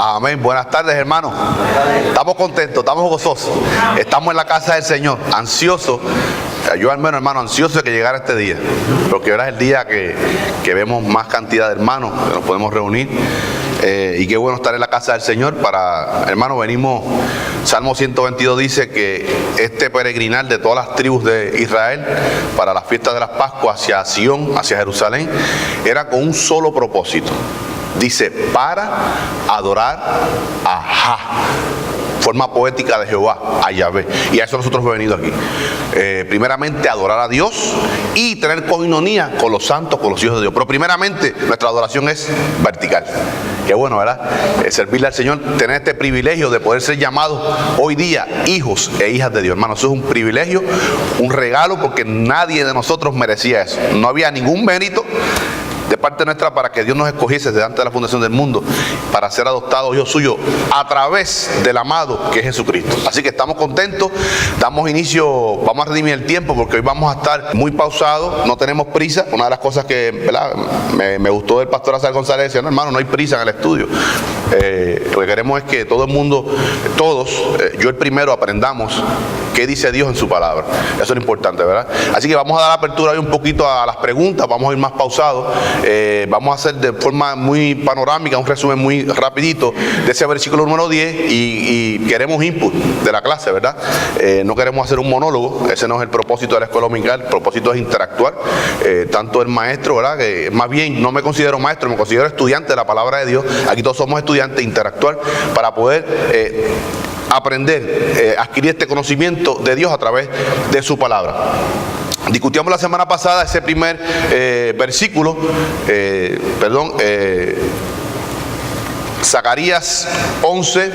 Amén. Buenas tardes, hermanos. Estamos contentos, estamos gozosos. Estamos en la casa del Señor, ansiosos. Yo al menos, hermano, ansioso de que llegara este día, porque ahora es el día que vemos más cantidad de hermanos, que nos podemos reunir. Y qué bueno estar en la casa del Señor. Hermanos, venimos, Salmo 122 dice que este peregrinar de todas las tribus de Israel para las fiestas de las Pascuas hacia Sion, hacia Jerusalén, era con un solo propósito. Dice, para adorar a Jah, forma poética de Jehová, a Yahvé. Y a eso nosotros hemos venido aquí. Primeramente, adorar a Dios y tener coinonía con los santos, con los hijos de Dios. Pero primeramente, nuestra adoración es vertical. Qué bueno, ¿verdad? Servirle al Señor, tener este privilegio de poder ser llamados hoy día hijos e hijas de Dios. Hermanos, eso es un privilegio, un regalo, porque nadie de nosotros merecía eso. No había ningún mérito de parte nuestra para que Dios nos escogiese desde antes de la fundación del mundo, para ser adoptados hijos suyos a través del amado que es Jesucristo. Así que estamos contentos, damos inicio, vamos a redimir el tiempo porque hoy vamos a estar muy pausados, no tenemos prisa. Una de las cosas que, ¿verdad?, me gustó del pastor Azar González, decía, no, hermano, no hay prisa en el estudio. Lo que queremos es que todo el mundo, todos, yo el primero, aprendamos qué dice Dios en su palabra. Eso es lo importante, ¿verdad? Así que vamos a dar apertura hoy un poquito a las preguntas, vamos a ir más pausados. Vamos a hacer de forma muy panorámica un resumen muy rapidito de ese versículo número 10 y queremos input de la clase, ¿verdad? No queremos hacer un monólogo, ese no es el propósito de la escuela dominical. El propósito es interactuar, tanto el maestro, ¿verdad?, que más bien no me considero maestro, me considero estudiante de la palabra de Dios. Aquí todos somos estudiantes, interactuar para poder aprender, adquirir este conocimiento de Dios a través de su palabra. Discutíamos la semana pasada ese primer versículo, Zacarías 11,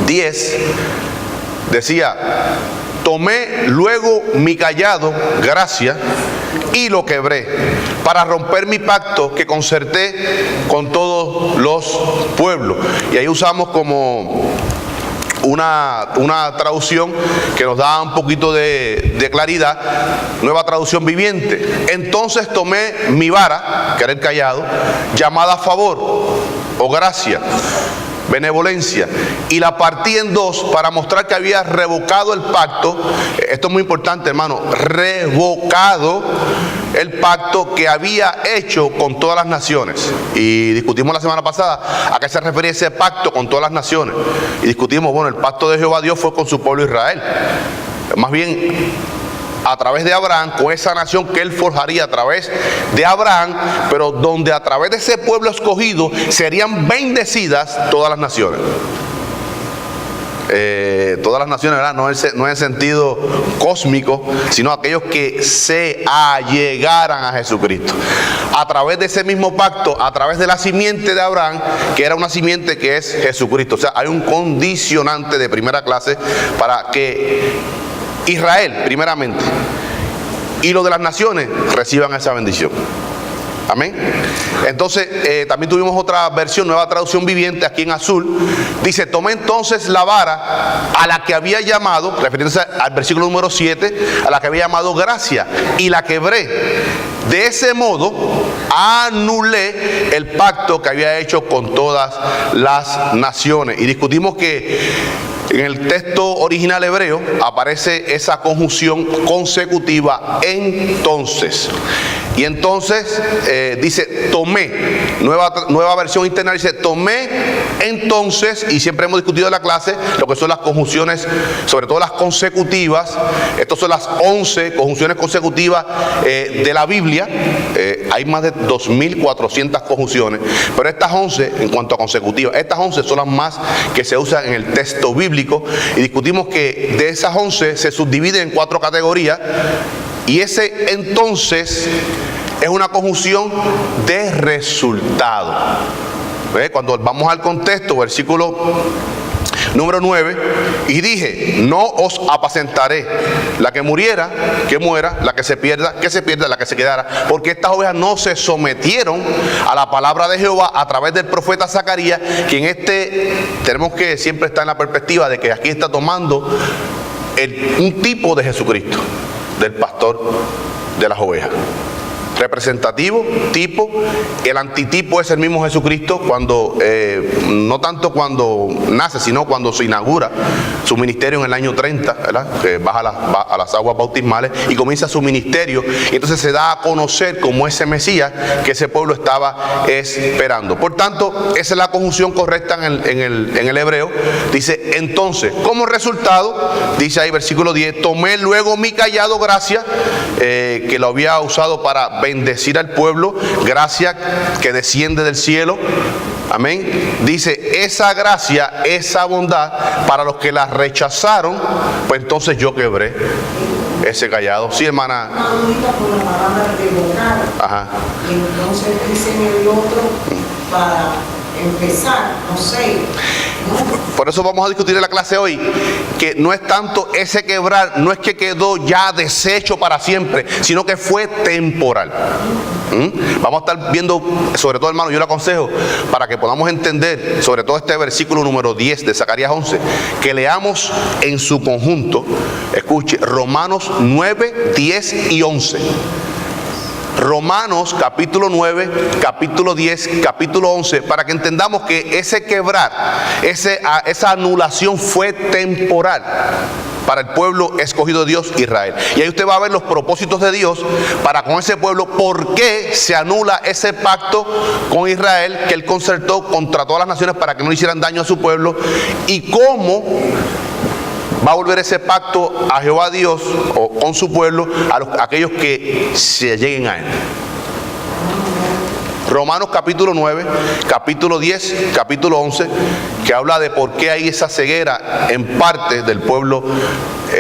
10, decía, tomé luego mi cayado, gracia, y lo quebré, para romper mi pacto que concerté con todos los pueblos. Y ahí usamos como una traducción que nos da un poquito de claridad, Nueva Traducción Viviente. Entonces tomé mi vara, que era el cayado, llamada favor o gracia, benevolencia, y la partí en dos para mostrar que había revocado el pacto. Esto es muy importante, hermano, revocado el pacto que había hecho con todas las naciones. Y discutimos la semana pasada a qué se refería ese pacto con todas las naciones. Y discutimos, bueno, el pacto de Jehová Dios fue con su pueblo Israel. Más bien, a través de Abraham, con esa nación que él forjaría a través de Abraham, pero donde a través de ese pueblo escogido serían bendecidas todas las naciones. Todas las naciones, ¿verdad?, no en sentido cósmico, sino aquellos que se allegaran a Jesucristo. A través de ese mismo pacto, a través de la simiente de Abraham, que era una simiente que es Jesucristo. O sea, hay un condicionante de primera clase para que Israel, primeramente, y los de las naciones reciban esa bendición. Amén. Entonces, también tuvimos otra versión, Nueva Traducción Viviente, aquí en azul. Dice, tomé entonces la vara a la que había llamado, refiriéndose al versículo número 7, a la que había llamado gracia, y la quebré. De ese modo, anulé el pacto que había hecho con todas las naciones. Y discutimos que en el texto original hebreo aparece esa conjunción consecutiva, entonces. Y entonces dice, tomé, nueva versión interna dice, tomé entonces, y siempre hemos discutido en la clase lo que son las conjunciones, sobre todo las consecutivas. Estas son las 11 conjunciones consecutivas de la Biblia. Hay más de 2.400 conjunciones, pero estas 11, en cuanto a consecutivas, estas 11 son las más que se usan en el texto bíblico. Y discutimos que de esas 11 se subdividen en 4 categorías, y ese entonces es una conjunción de resultado. Cuando vamos al contexto, versículo número 9, y dije, no os apacentaré, la que muriera, que muera, la que se pierda, la que se quedara, porque estas ovejas no se sometieron a la palabra de Jehová a través del profeta Zacarías, quien tenemos que siempre estar en la perspectiva de que aquí está tomando un tipo de Jesucristo, del pastor de las ovejas. representativo, tipo. El antitipo es el mismo Jesucristo cuando, no tanto cuando nace, sino cuando se inaugura su ministerio en el año 30, ¿verdad? Que baja a las aguas bautismales y comienza su ministerio. Y entonces se da a conocer como ese Mesías que ese pueblo estaba esperando. Por tanto, esa es la conjunción correcta en el hebreo. Dice, entonces, como resultado, dice ahí versículo 10, tomé luego mi cayado, gracia, que lo había usado para bendecir al pueblo, gracia que desciende del cielo. Amén. Dice, esa gracia, esa bondad, para los que la rechazaron, pues entonces yo quebré ese cayado. Sí, hermana. Ajá. Y entonces dicen el otro para empezar, no sé. Por eso vamos a discutir en la clase hoy que no es tanto ese quebrar, no es que quedó ya deshecho para siempre, sino que fue temporal. Vamos a estar viendo, sobre todo, hermano, yo le aconsejo, para que podamos entender, sobre todo este versículo número 10 de Zacarías 11, que leamos en su conjunto. Escuche, Romanos 9, 10 y 11. Romanos capítulo 9, capítulo 10, capítulo 11, para que entendamos que ese quebrar, esa anulación fue temporal para el pueblo escogido de Dios, Israel. Y ahí usted va a ver los propósitos de Dios para con ese pueblo, por qué se anula ese pacto con Israel que Él concertó contra todas las naciones para que no hicieran daño a su pueblo, y cómo va a volver ese pacto a Jehová Dios o con su pueblo a aquellos que se lleguen a Él. Romanos capítulo 9, capítulo 10, capítulo 11, que habla de por qué hay esa ceguera en parte del pueblo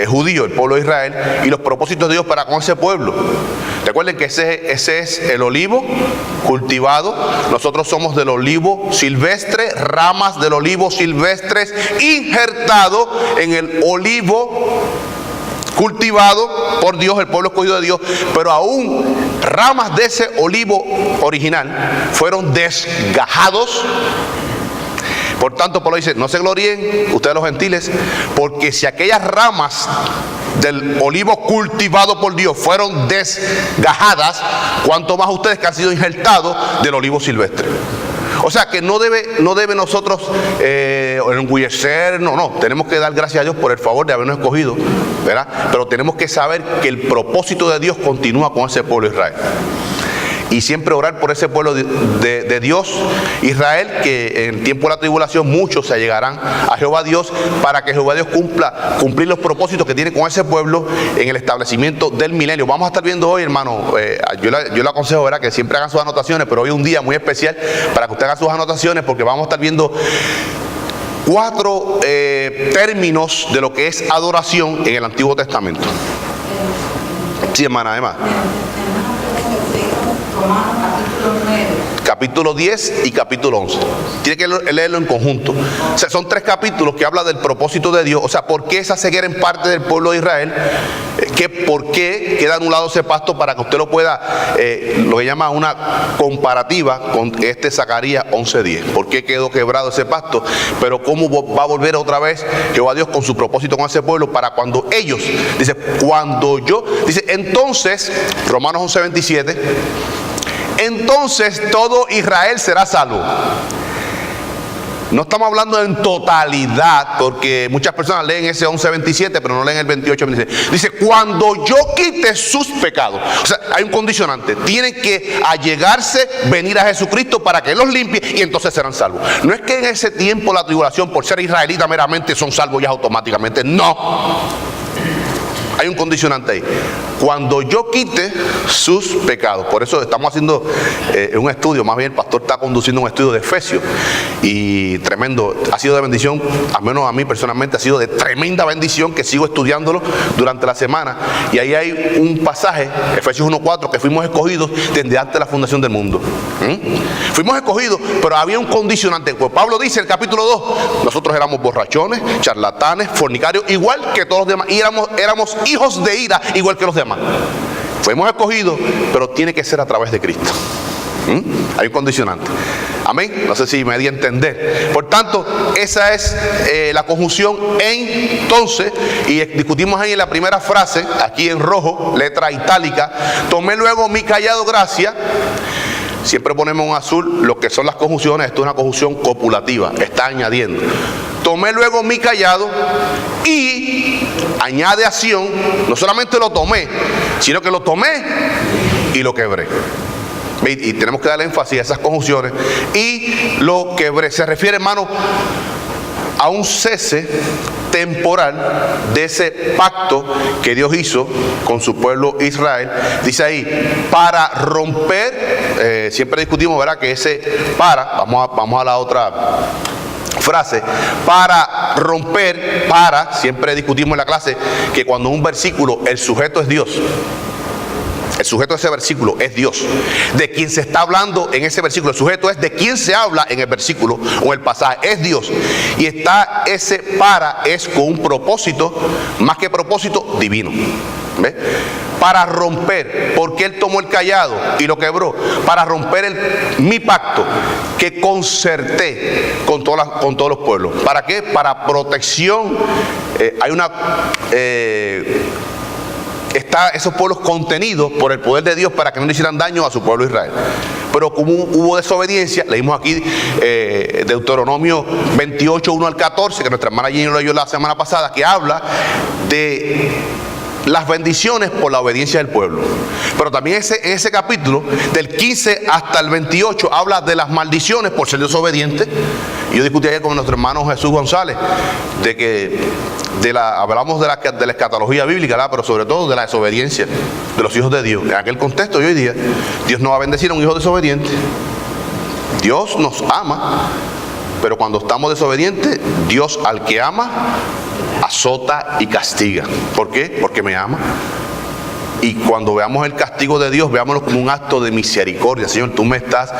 judío, el pueblo de Israel, y los propósitos de Dios para con ese pueblo. Recuerden que ese es el olivo cultivado. Nosotros somos del olivo silvestre, ramas del olivo silvestres injertado en el olivo cultivado por Dios, el pueblo escogido de Dios, pero aún ramas de ese olivo original fueron desgajados. Por tanto, Pablo dice, no se gloríen ustedes los gentiles, porque si aquellas ramas del olivo cultivado por Dios fueron desgajadas, cuanto más ustedes que han sido injertados del olivo silvestre. O sea que no debe nosotros enorgullecer, no, tenemos que dar gracias a Dios por el favor de habernos escogido, ¿verdad? Pero tenemos que saber que el propósito de Dios continúa con ese pueblo de Israel. Y siempre orar por ese pueblo de Dios, Israel, que en el tiempo de la tribulación muchos se allegarán a Jehová Dios, para que Jehová Dios cumplir los propósitos que tiene con ese pueblo en el establecimiento del milenio. Vamos a estar viendo hoy, hermano, yo le aconsejo, ¿verdad?, que siempre hagan sus anotaciones, pero hoy es un día muy especial para que usted haga sus anotaciones, porque vamos a estar viendo 4 términos de lo que es adoración en el Antiguo Testamento. Sí, hermana, además. Romanos capítulo 9. Capítulo 10 y capítulo 11. Tiene que leerlo en conjunto. O sea, son 3 capítulos que hablan del propósito de Dios. O sea, ¿por qué esa ceguera en parte del pueblo de Israel? ¿Por qué queda anulado ese pacto? Para que usted lo pueda, lo que llama una comparativa con este Zacarías 11:10. ¿Por qué quedó quebrado ese pacto? Pero cómo va a volver otra vez Jehová Dios con su propósito con ese pueblo para cuando ellos, dice, entonces, Romanos 11:27, entonces todo Israel será salvo. No estamos hablando en totalidad, porque muchas personas leen ese 11:27, pero no leen el 28:26. Dice, cuando yo quite sus pecados. O sea, hay un condicionante. Tienen que allegarse, venir a Jesucristo para que los limpie y entonces serán salvos. No es que en ese tiempo la tribulación, por ser israelita meramente, son salvos ya automáticamente. No. Hay un condicionante ahí. Cuando yo quite sus pecados. Por eso estamos haciendo un estudio. Más bien el pastor está conduciendo un estudio de Efesios. Y tremendo. Ha sido de bendición. Al menos a mí personalmente ha sido de tremenda bendición, que sigo estudiándolo durante la semana. Y ahí hay un pasaje, Efesios 1:4, que fuimos escogidos desde antes de la fundación del mundo. Fuimos escogidos, pero había un condicionante. Pues Pablo dice en el capítulo 2, nosotros éramos borrachones, charlatanes, fornicarios, igual que todos los demás. Y éramos hijos de ira, igual que los demás. Fuimos escogidos, pero tiene que ser a través de Cristo. Hay un condicionante. Amén. No sé si me di a entender. Por tanto, esa es la conjunción entonces. Y discutimos ahí en la primera frase, aquí en rojo, letra itálica. Tomé luego mi callado, gracia. Siempre ponemos en azul lo que son las conjunciones. Esto es una conjunción copulativa, está añadiendo. Tomé luego mi callado y añade acción. No solamente lo tomé, sino que lo tomé y lo quebré. Y tenemos que darle énfasis a esas conjunciones. Y lo quebré. Se refiere, hermano, a un cese temporal de ese pacto que Dios hizo con su pueblo Israel. Dice ahí, para romper, siempre discutimos, ¿verdad? Que ese vamos a la otra frase, para romper, siempre discutimos en la clase que cuando un versículo, el sujeto es Dios. El sujeto de ese versículo es Dios. De quien se está hablando en ese versículo. El sujeto es de quien se habla en el versículo o en el pasaje. Es Dios. Y está ese es con un propósito, más que propósito, divino. ¿Ve? Para romper, porque Él tomó el callado y lo quebró. Para romper mi pacto que concerté con todos los pueblos. ¿Para qué? Para protección. Hay una... Está esos pueblos contenidos por el poder de Dios para que no le hicieran daño a su pueblo Israel. Pero como hubo desobediencia, leímos aquí Deuteronomio 28, 1 al 14, que nuestra hermana Jenny lo leyó la semana pasada, que habla de las bendiciones por la obediencia del pueblo. Pero también en ese capítulo, del 15 hasta el 28, habla de las maldiciones por ser desobediente. Y yo discutí ayer con nuestro hermano Jesús González de que hablamos de la escatología bíblica, ¿verdad? Pero sobre todo de la desobediencia de los hijos de Dios. En aquel contexto y hoy día, Dios no va a bendecir a un hijo desobediente. Dios nos ama, pero cuando estamos desobedientes, Dios al que ama azota y castiga. ¿Por qué? Porque me ama. Y cuando veamos el castigo de Dios, veámoslo como un acto de misericordia. Señor, tú me estás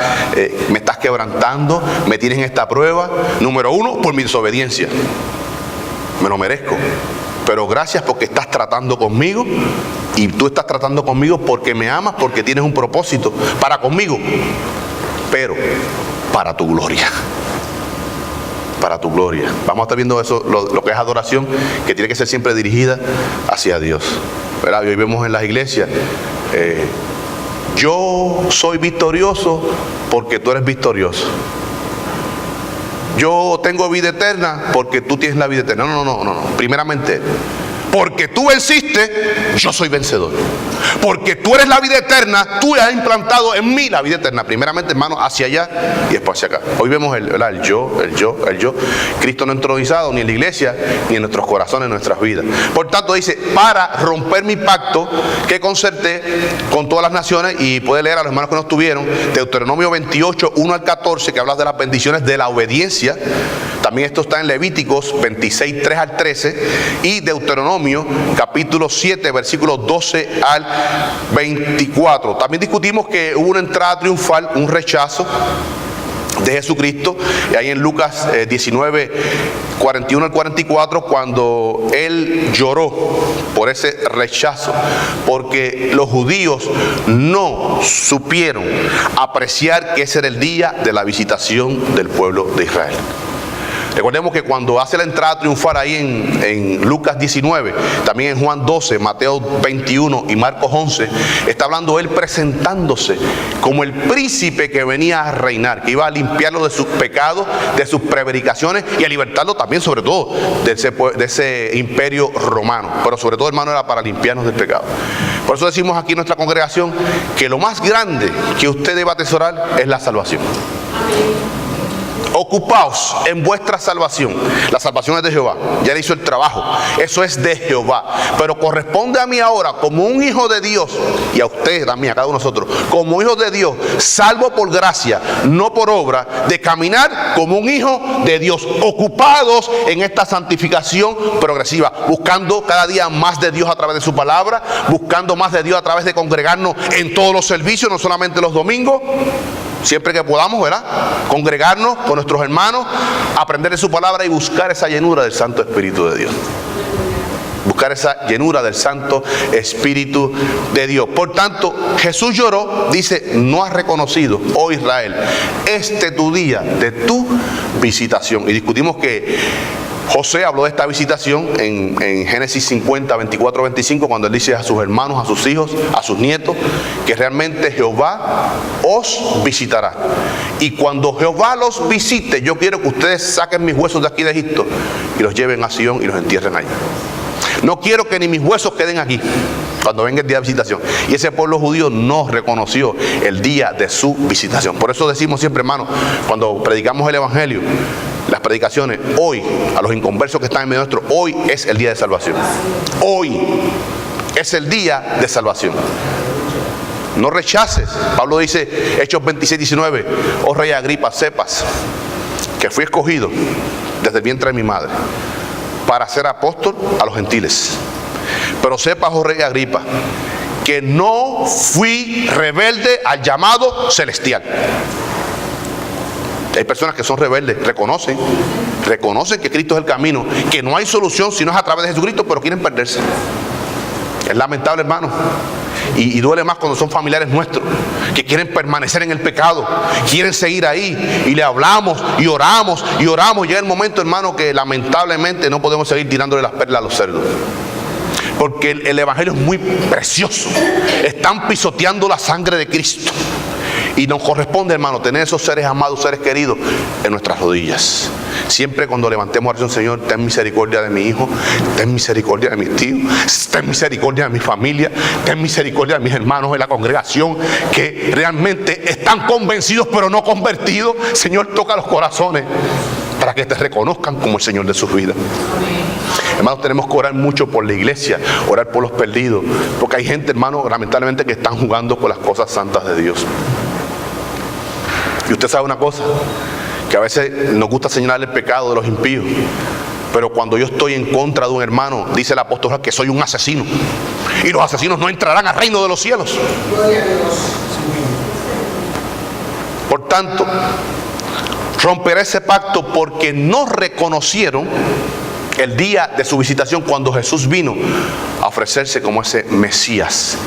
quebrantando, me tienes en esta prueba. Número uno, por mi desobediencia. Me lo merezco. Pero gracias porque estás tratando conmigo. Y tú estás tratando conmigo porque me amas, porque tienes un propósito para conmigo. Pero para tu gloria. Para tu gloria. Vamos a estar viendo eso, lo que es adoración, que tiene que ser siempre dirigida hacia Dios. ¿Verdad? Y hoy vemos en las iglesias, yo soy victorioso porque tú eres victorioso. Yo tengo vida eterna porque tú tienes la vida eterna. No. Primeramente, porque tú venciste, yo soy vencedor. Porque tú eres la vida eterna, tú has implantado en mí la vida eterna. Primeramente, hermano, hacia allá y después hacia acá. Hoy vemos el yo. Cristo no entronizado ni en la iglesia, ni en nuestros corazones, en nuestras vidas. Por tanto, dice, para romper mi pacto que concerté con todas las naciones. Y puede leer a los hermanos que no estuvieron, Deuteronomio 28, 1 al 14, que habla de las bendiciones de la obediencia. También esto está en Levíticos 26, 3 al 13. Y Deuteronomio capítulo 7, versículos 12 al 24. También discutimos que hubo una entrada triunfal, un rechazo de Jesucristo, y ahí en Lucas 19, 41 al 44, cuando Él lloró por ese rechazo, porque los judíos no supieron apreciar que ese era el día de la visitación del pueblo de Israel. Recordemos que cuando hace la entrada triunfal ahí en Lucas 19, también en Juan 12, Mateo 21 y Marcos 11, está hablando él presentándose como el príncipe que venía a reinar, que iba a limpiarlo de sus pecados, de sus prevaricaciones y a libertarlo también, sobre todo, de ese imperio romano. Pero sobre todo, hermano, era para limpiarnos del pecado. Por eso decimos aquí en nuestra congregación que lo más grande que usted debe atesorar es la salvación. Amén. Ocupaos en vuestra salvación. La salvación es de Jehová. Ya le hizo el trabajo. Eso es de Jehová. Pero corresponde a mí ahora, como un hijo de Dios, y a ustedes también, a cada uno de nosotros, como hijo de Dios, salvo por gracia, no por obra, de caminar como un hijo de Dios, ocupados en esta santificación progresiva, buscando cada día más de Dios a través de su palabra, buscando más de Dios a través de congregarnos en todos los servicios, no solamente los domingos. Siempre que podamos, ¿verdad? Congregarnos con nuestros hermanos, aprender de su palabra y buscar esa llenura del Santo Espíritu de Dios. buscar esa llenura del Santo Espíritu de Dios. Por tanto, Jesús lloró, dice, no has reconocido, oh Israel, este tu día de tu visitación. Y discutimos que José habló de esta visitación en Génesis 50, 24, 25, cuando él dice a sus hermanos, a sus hijos, a sus nietos, que realmente Jehová os visitará. Y cuando Jehová los visite, yo quiero que ustedes saquen mis huesos de aquí de Egipto y los lleven a Sion y los entierren allí. No quiero que ni mis huesos queden aquí cuando venga el día de visitación. Y ese pueblo judío no reconoció el día de su visitación. Por eso decimos siempre, hermano, cuando predicamos el evangelio, las predicaciones, hoy, a los inconversos que están en medio nuestro, hoy es el día de salvación. Hoy es el día de salvación. No rechaces. Pablo dice, Hechos 26, 19, oh rey Agripa, sepas que fui escogido desde el vientre de mi madre para ser apóstol a los gentiles. Pero sepas, oh rey Agripa, que no fui rebelde al llamado celestial. Hay personas que son rebeldes, reconocen que Cristo es el camino, que no hay solución si no es a través de Jesucristo, pero quieren perderse. Es lamentable, hermano. Y duele más cuando son familiares nuestros, que quieren permanecer en el pecado, quieren seguir ahí, y le hablamos y oramos y oramos. Llega el momento, hermano, que lamentablemente no podemos seguir tirándole las perlas a los cerdos, porque el evangelio es muy precioso. Están pisoteando la sangre de Cristo, y nos corresponde, hermano, tener esos seres amados, seres queridos en nuestras rodillas. Siempre cuando levantemos oración, Señor, ten misericordia de mi hijo, ten misericordia de mis tíos, ten misericordia de mi familia, ten misericordia de mis hermanos en la congregación que realmente están convencidos pero no convertidos. Señor, toca los corazones para que te reconozcan como el Señor de sus vidas. Hermanos, tenemos que orar mucho por la iglesia, orar por los perdidos, porque hay gente, hermano, lamentablemente que están jugando con las cosas santas de Dios. Y usted sabe una cosa, que a veces nos gusta señalar el pecado de los impíos, pero cuando yo estoy en contra de un hermano, dice el apóstol que soy un asesino, y los asesinos no entrarán al reino de los cielos. Por tanto, romperá ese pacto porque no reconocieron el día de su visitación, cuando Jesús vino a ofrecerse como ese Mesías,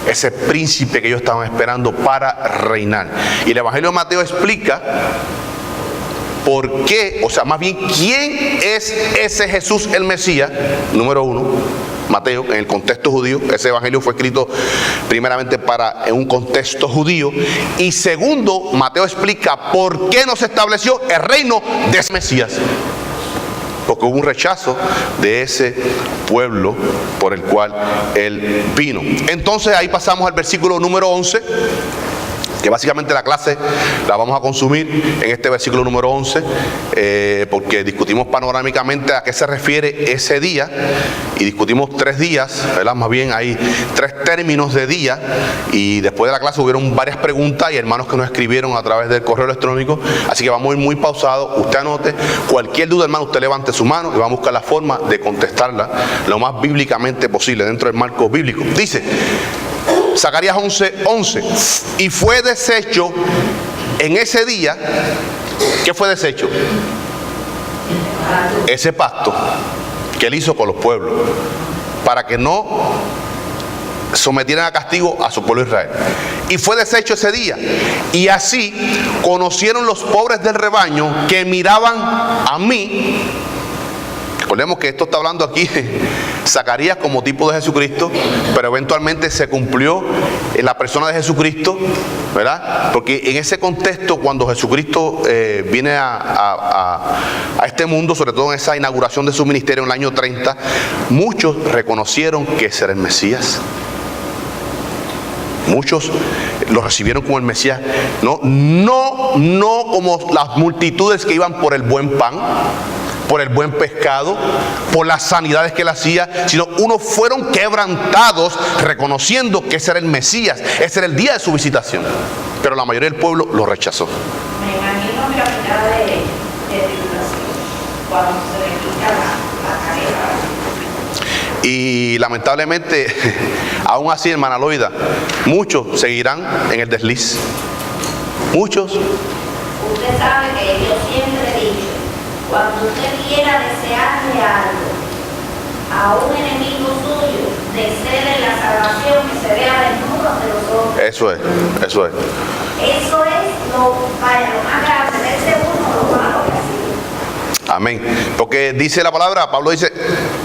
ese príncipe que ellos estaban esperando para reinar. Y el Evangelio de Mateo explica por qué, o sea, más bien, quién es ese Jesús el Mesías. Número uno, Mateo, en el contexto judío, ese evangelio fue escrito primeramente en un contexto judío. Y segundo, Mateo explica por qué no se estableció el reino de ese Mesías, porque hubo un rechazo de ese pueblo por el cual él vino. Entonces ahí pasamos al versículo número 11, que básicamente la clase la vamos a consumir en este versículo número 11, porque discutimos panorámicamente a qué se refiere ese día, y discutimos 3 días, ¿verdad? Más bien hay 3 términos de día, y después de la clase hubieron varias preguntas y hermanos que nos escribieron a través del correo electrónico, así que vamos a ir muy pausados. Usted anote cualquier duda, hermano, usted levante su mano y vamos a buscar la forma de contestarla lo más bíblicamente posible, dentro del marco bíblico. Dice Zacarías 11:11, y fue deshecho en ese día. ¿Qué fue deshecho? Ese pacto que él hizo con los pueblos, para que no sometieran a castigo a su pueblo Israel. Y fue deshecho ese día, y así conocieron los pobres del rebaño que miraban a mí. Recordemos que esto está hablando aquí Zacarías como tipo de Jesucristo, pero eventualmente se cumplió en la persona de Jesucristo, ¿verdad? Porque en ese contexto, cuando Jesucristo viene a este mundo, sobre todo en esa inauguración de su ministerio en el año 30, muchos reconocieron que ese era el Mesías. Muchos lo recibieron como el Mesías, no como las multitudes que iban por el buen pan, por el buen pescado, por las sanidades que él hacía, sino unos fueron quebrantados reconociendo que ese era el Mesías, ese era el día de su visitación. Pero la mayoría del pueblo lo rechazó. Me imagino que a mitad de tribulación, cuando se le quita la careta. Y lamentablemente, aún así, hermana Loida, muchos seguirán en el desliz. Muchos. Usted sabe que yo siempre he dicho, cuando usted quiera desearle algo a un enemigo desee la salvación y se vea desnudo ante los ojos. Eso es. Eso es lo más grande, verse uno lo malo que ha sido. Amén. Porque dice la palabra, Pablo dice,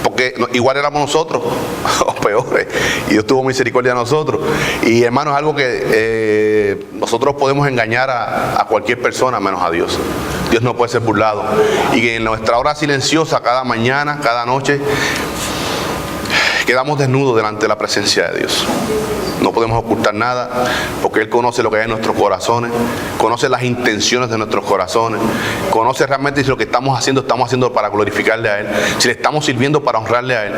porque igual éramos nosotros, o peores, y Dios tuvo misericordia de nosotros. Y hermano, es algo que nosotros podemos engañar a cualquier persona menos a Dios. Dios no puede ser burlado. Y que en nuestra hora silenciosa, cada mañana, cada noche, quedamos desnudos delante de la presencia de Dios. No podemos ocultar nada, porque Él conoce lo que hay en nuestros corazones, conoce las intenciones de nuestros corazones, conoce realmente si lo que estamos haciendo para glorificarle a Él, si le estamos sirviendo para honrarle a Él,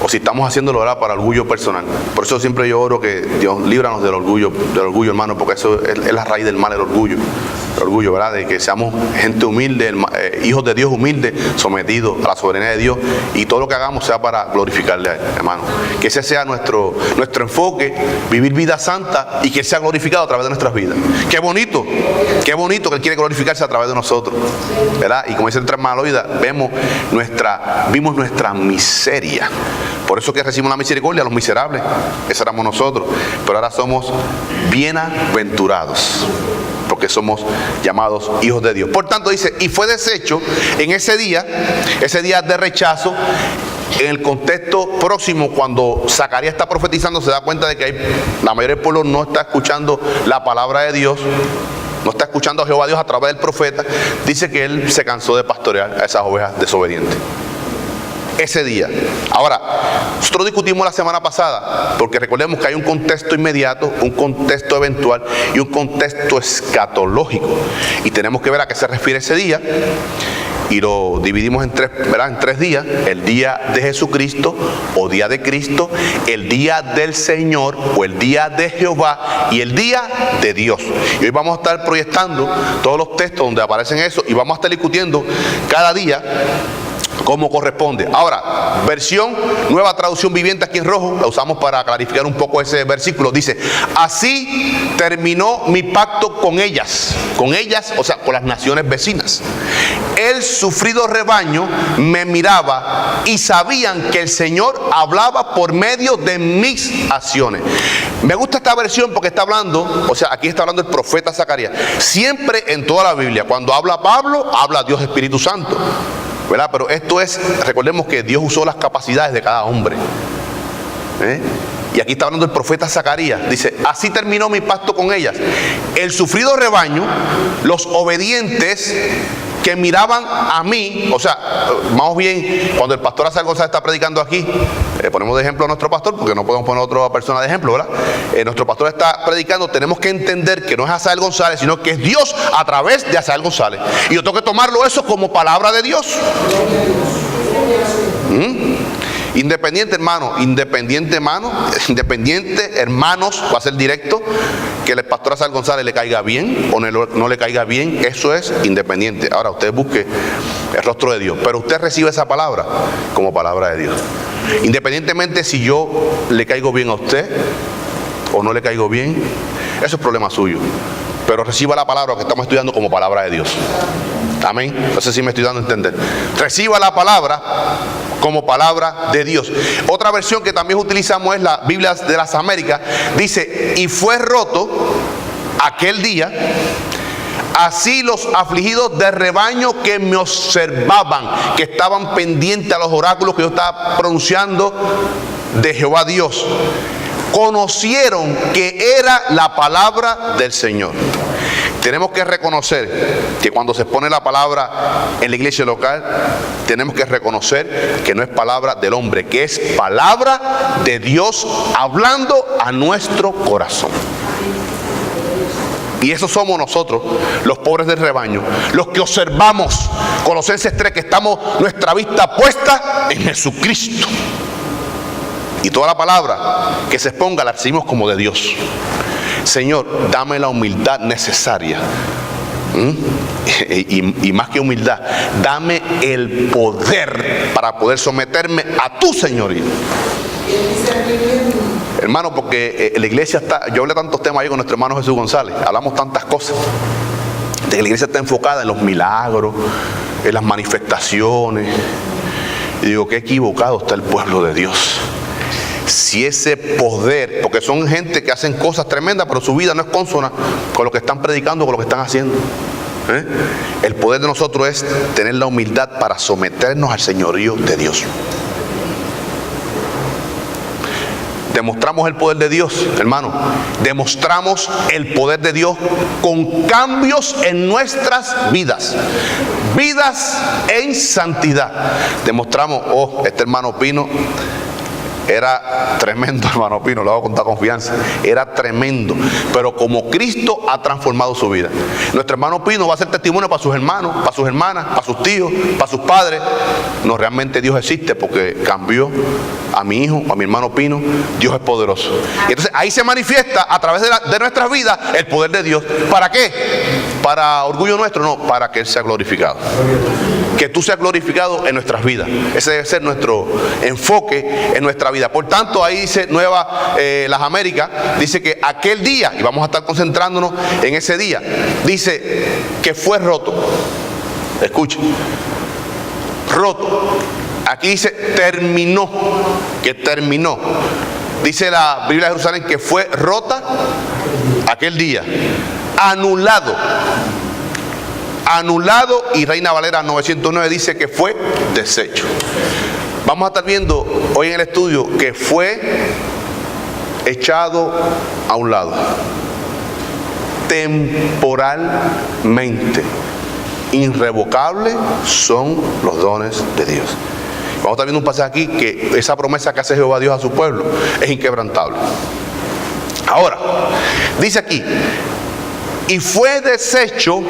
o si estamos haciéndolo, ¿verdad?, para orgullo personal. Por eso siempre yo oro que Dios líbranos del orgullo, hermano, porque eso es la raíz del mal, el orgullo. El orgullo, ¿verdad?, de que seamos gente humilde, hijos de Dios humildes, sometidos a la soberanía de Dios, y todo lo que hagamos sea para glorificarle a Él, hermano. Que ese sea nuestro enfoque, vivir vida santa y que Él sea glorificado a través de nuestras vidas. Qué bonito que Él quiere glorificarse a través de nosotros, ¿verdad? Y como dice el hermano Loida, vimos nuestra miseria. Por eso que recibimos la misericordia a los miserables. Esos éramos nosotros. Pero ahora somos bienaventurados, porque somos llamados hijos de Dios. Por tanto dice, y fue deshecho en ese día de rechazo. En el contexto próximo, cuando Zacarías está profetizando, se da cuenta de que la mayoría del pueblo no está escuchando la palabra de Dios, no está escuchando a Jehová Dios a través del profeta. Dice que él se cansó de pastorear a esas ovejas desobedientes. Ese día. Ahora, nosotros discutimos la semana pasada, porque recordemos que hay un contexto inmediato, un contexto eventual y un contexto escatológico. Y tenemos que ver a qué se refiere ese día. Y lo dividimos en tres, ¿verdad?, en 3 días. El día de Jesucristo o día de Cristo, el día del Señor o el día de Jehová y el día de Dios. Y hoy vamos a estar proyectando todos los textos donde aparecen eso y vamos a estar discutiendo cada día como corresponde. Ahora, versión Nueva Traducción Viviente aquí en rojo, la usamos para clarificar un poco ese versículo. Dice, así terminó mi pacto con ellas, o sea, con las naciones vecinas. El sufrido rebaño me miraba y sabían que el Señor hablaba por medio de mis acciones. Me gusta esta versión porque está hablando, o sea, aquí está hablando el profeta Zacarías. Siempre en toda la Biblia, cuando habla Pablo, habla Dios Espíritu Santo, ¿verdad? Pero esto es, recordemos que Dios usó las capacidades de cada hombre. Y aquí está hablando el profeta Zacarías. Dice, así terminó mi pacto con ellas. El sufrido rebaño, los obedientes que miraban a mí, o sea, más bien, cuando el pastor Azael González está predicando aquí, ponemos de ejemplo a nuestro pastor, porque no podemos poner a otra persona de ejemplo, ¿verdad? Nuestro pastor está predicando, tenemos que entender que no es Azael González, sino que es Dios a través de Azael González. Y yo tengo que tomarlo eso como palabra de Dios. Independiente hermanos, va a ser directo, que el pastor Azael González le caiga bien o no le caiga bien, eso es independiente. Ahora usted busque el rostro de Dios, pero usted recibe esa palabra como palabra de Dios. Independientemente si yo le caigo bien a usted o no le caigo bien, eso es problema suyo. Pero reciba la palabra que estamos estudiando como palabra de Dios. Amén. No sé si me estoy dando a entender. Reciba la palabra como palabra de Dios. Otra versión que también utilizamos es la Biblia de las Américas. Dice, y fue roto aquel día, así los afligidos de rebaño que me observaban, que estaban pendientes a los oráculos que yo estaba pronunciando de Jehová Dios, conocieron que era la palabra del Señor. Tenemos que reconocer que cuando se pone la palabra en la iglesia local, tenemos que reconocer que no es palabra del hombre, que es palabra de Dios hablando a nuestro corazón. Y eso somos nosotros, los pobres del rebaño, los que observamos, Colosenses 3, que estamos nuestra vista puesta en Jesucristo. Y toda la palabra que se exponga la recibimos como de Dios. Señor, dame la humildad necesaria. Y más que humildad, dame el poder para poder someterme a tu señorío. Hermano, porque la iglesia está, yo hablé tantos temas ahí con nuestro hermano Jesús González, hablamos tantas cosas, de que la iglesia está enfocada en los milagros, en las manifestaciones. Y digo, qué equivocado está el pueblo de Dios. si ese poder, porque son gente que hacen cosas tremendas, pero su vida no es consona con lo que están predicando, con lo que están haciendo. El poder de nosotros es tener la humildad para someternos al señorío de Dios. Demostramos el poder de Dios, hermano. Demostramos el poder de Dios con cambios en nuestras vidas. Vidas en santidad. Demostramos, este hermano Pino era tremendo, hermano Pino, lo hago con toda confianza. Era tremendo. Pero como Cristo ha transformado su vida. Nuestro hermano Pino va a ser testimonio para sus hermanos, para sus hermanas, para sus tíos, para sus padres. No, realmente Dios existe porque cambió a mi hijo, a mi hermano Pino. Dios es poderoso. Y entonces ahí se manifiesta a través de nuestras vidas el poder de Dios. ¿Para qué? ¿Para orgullo nuestro? No, para que Él sea glorificado. Que tú seas glorificado en nuestras vidas. Ese debe ser nuestro enfoque en nuestra vida. Por tanto, ahí dice Las Américas, dice que aquel día, y vamos a estar concentrándonos en ese día, dice que fue roto. Escuchen, roto. Aquí dice terminó, que terminó. Dice la Biblia de Jerusalén que fue rota aquel día, anulado. Anulado, y Reina Valera 909 dice que fue deshecho. Vamos a estar viendo hoy en el estudio que fue echado a un lado temporalmente. Irrevocables son los dones de Dios. Vamos a estar viendo un pasaje aquí que esa promesa que hace Jehová Dios a su pueblo es inquebrantable. Ahora, dice aquí, y fue deshecho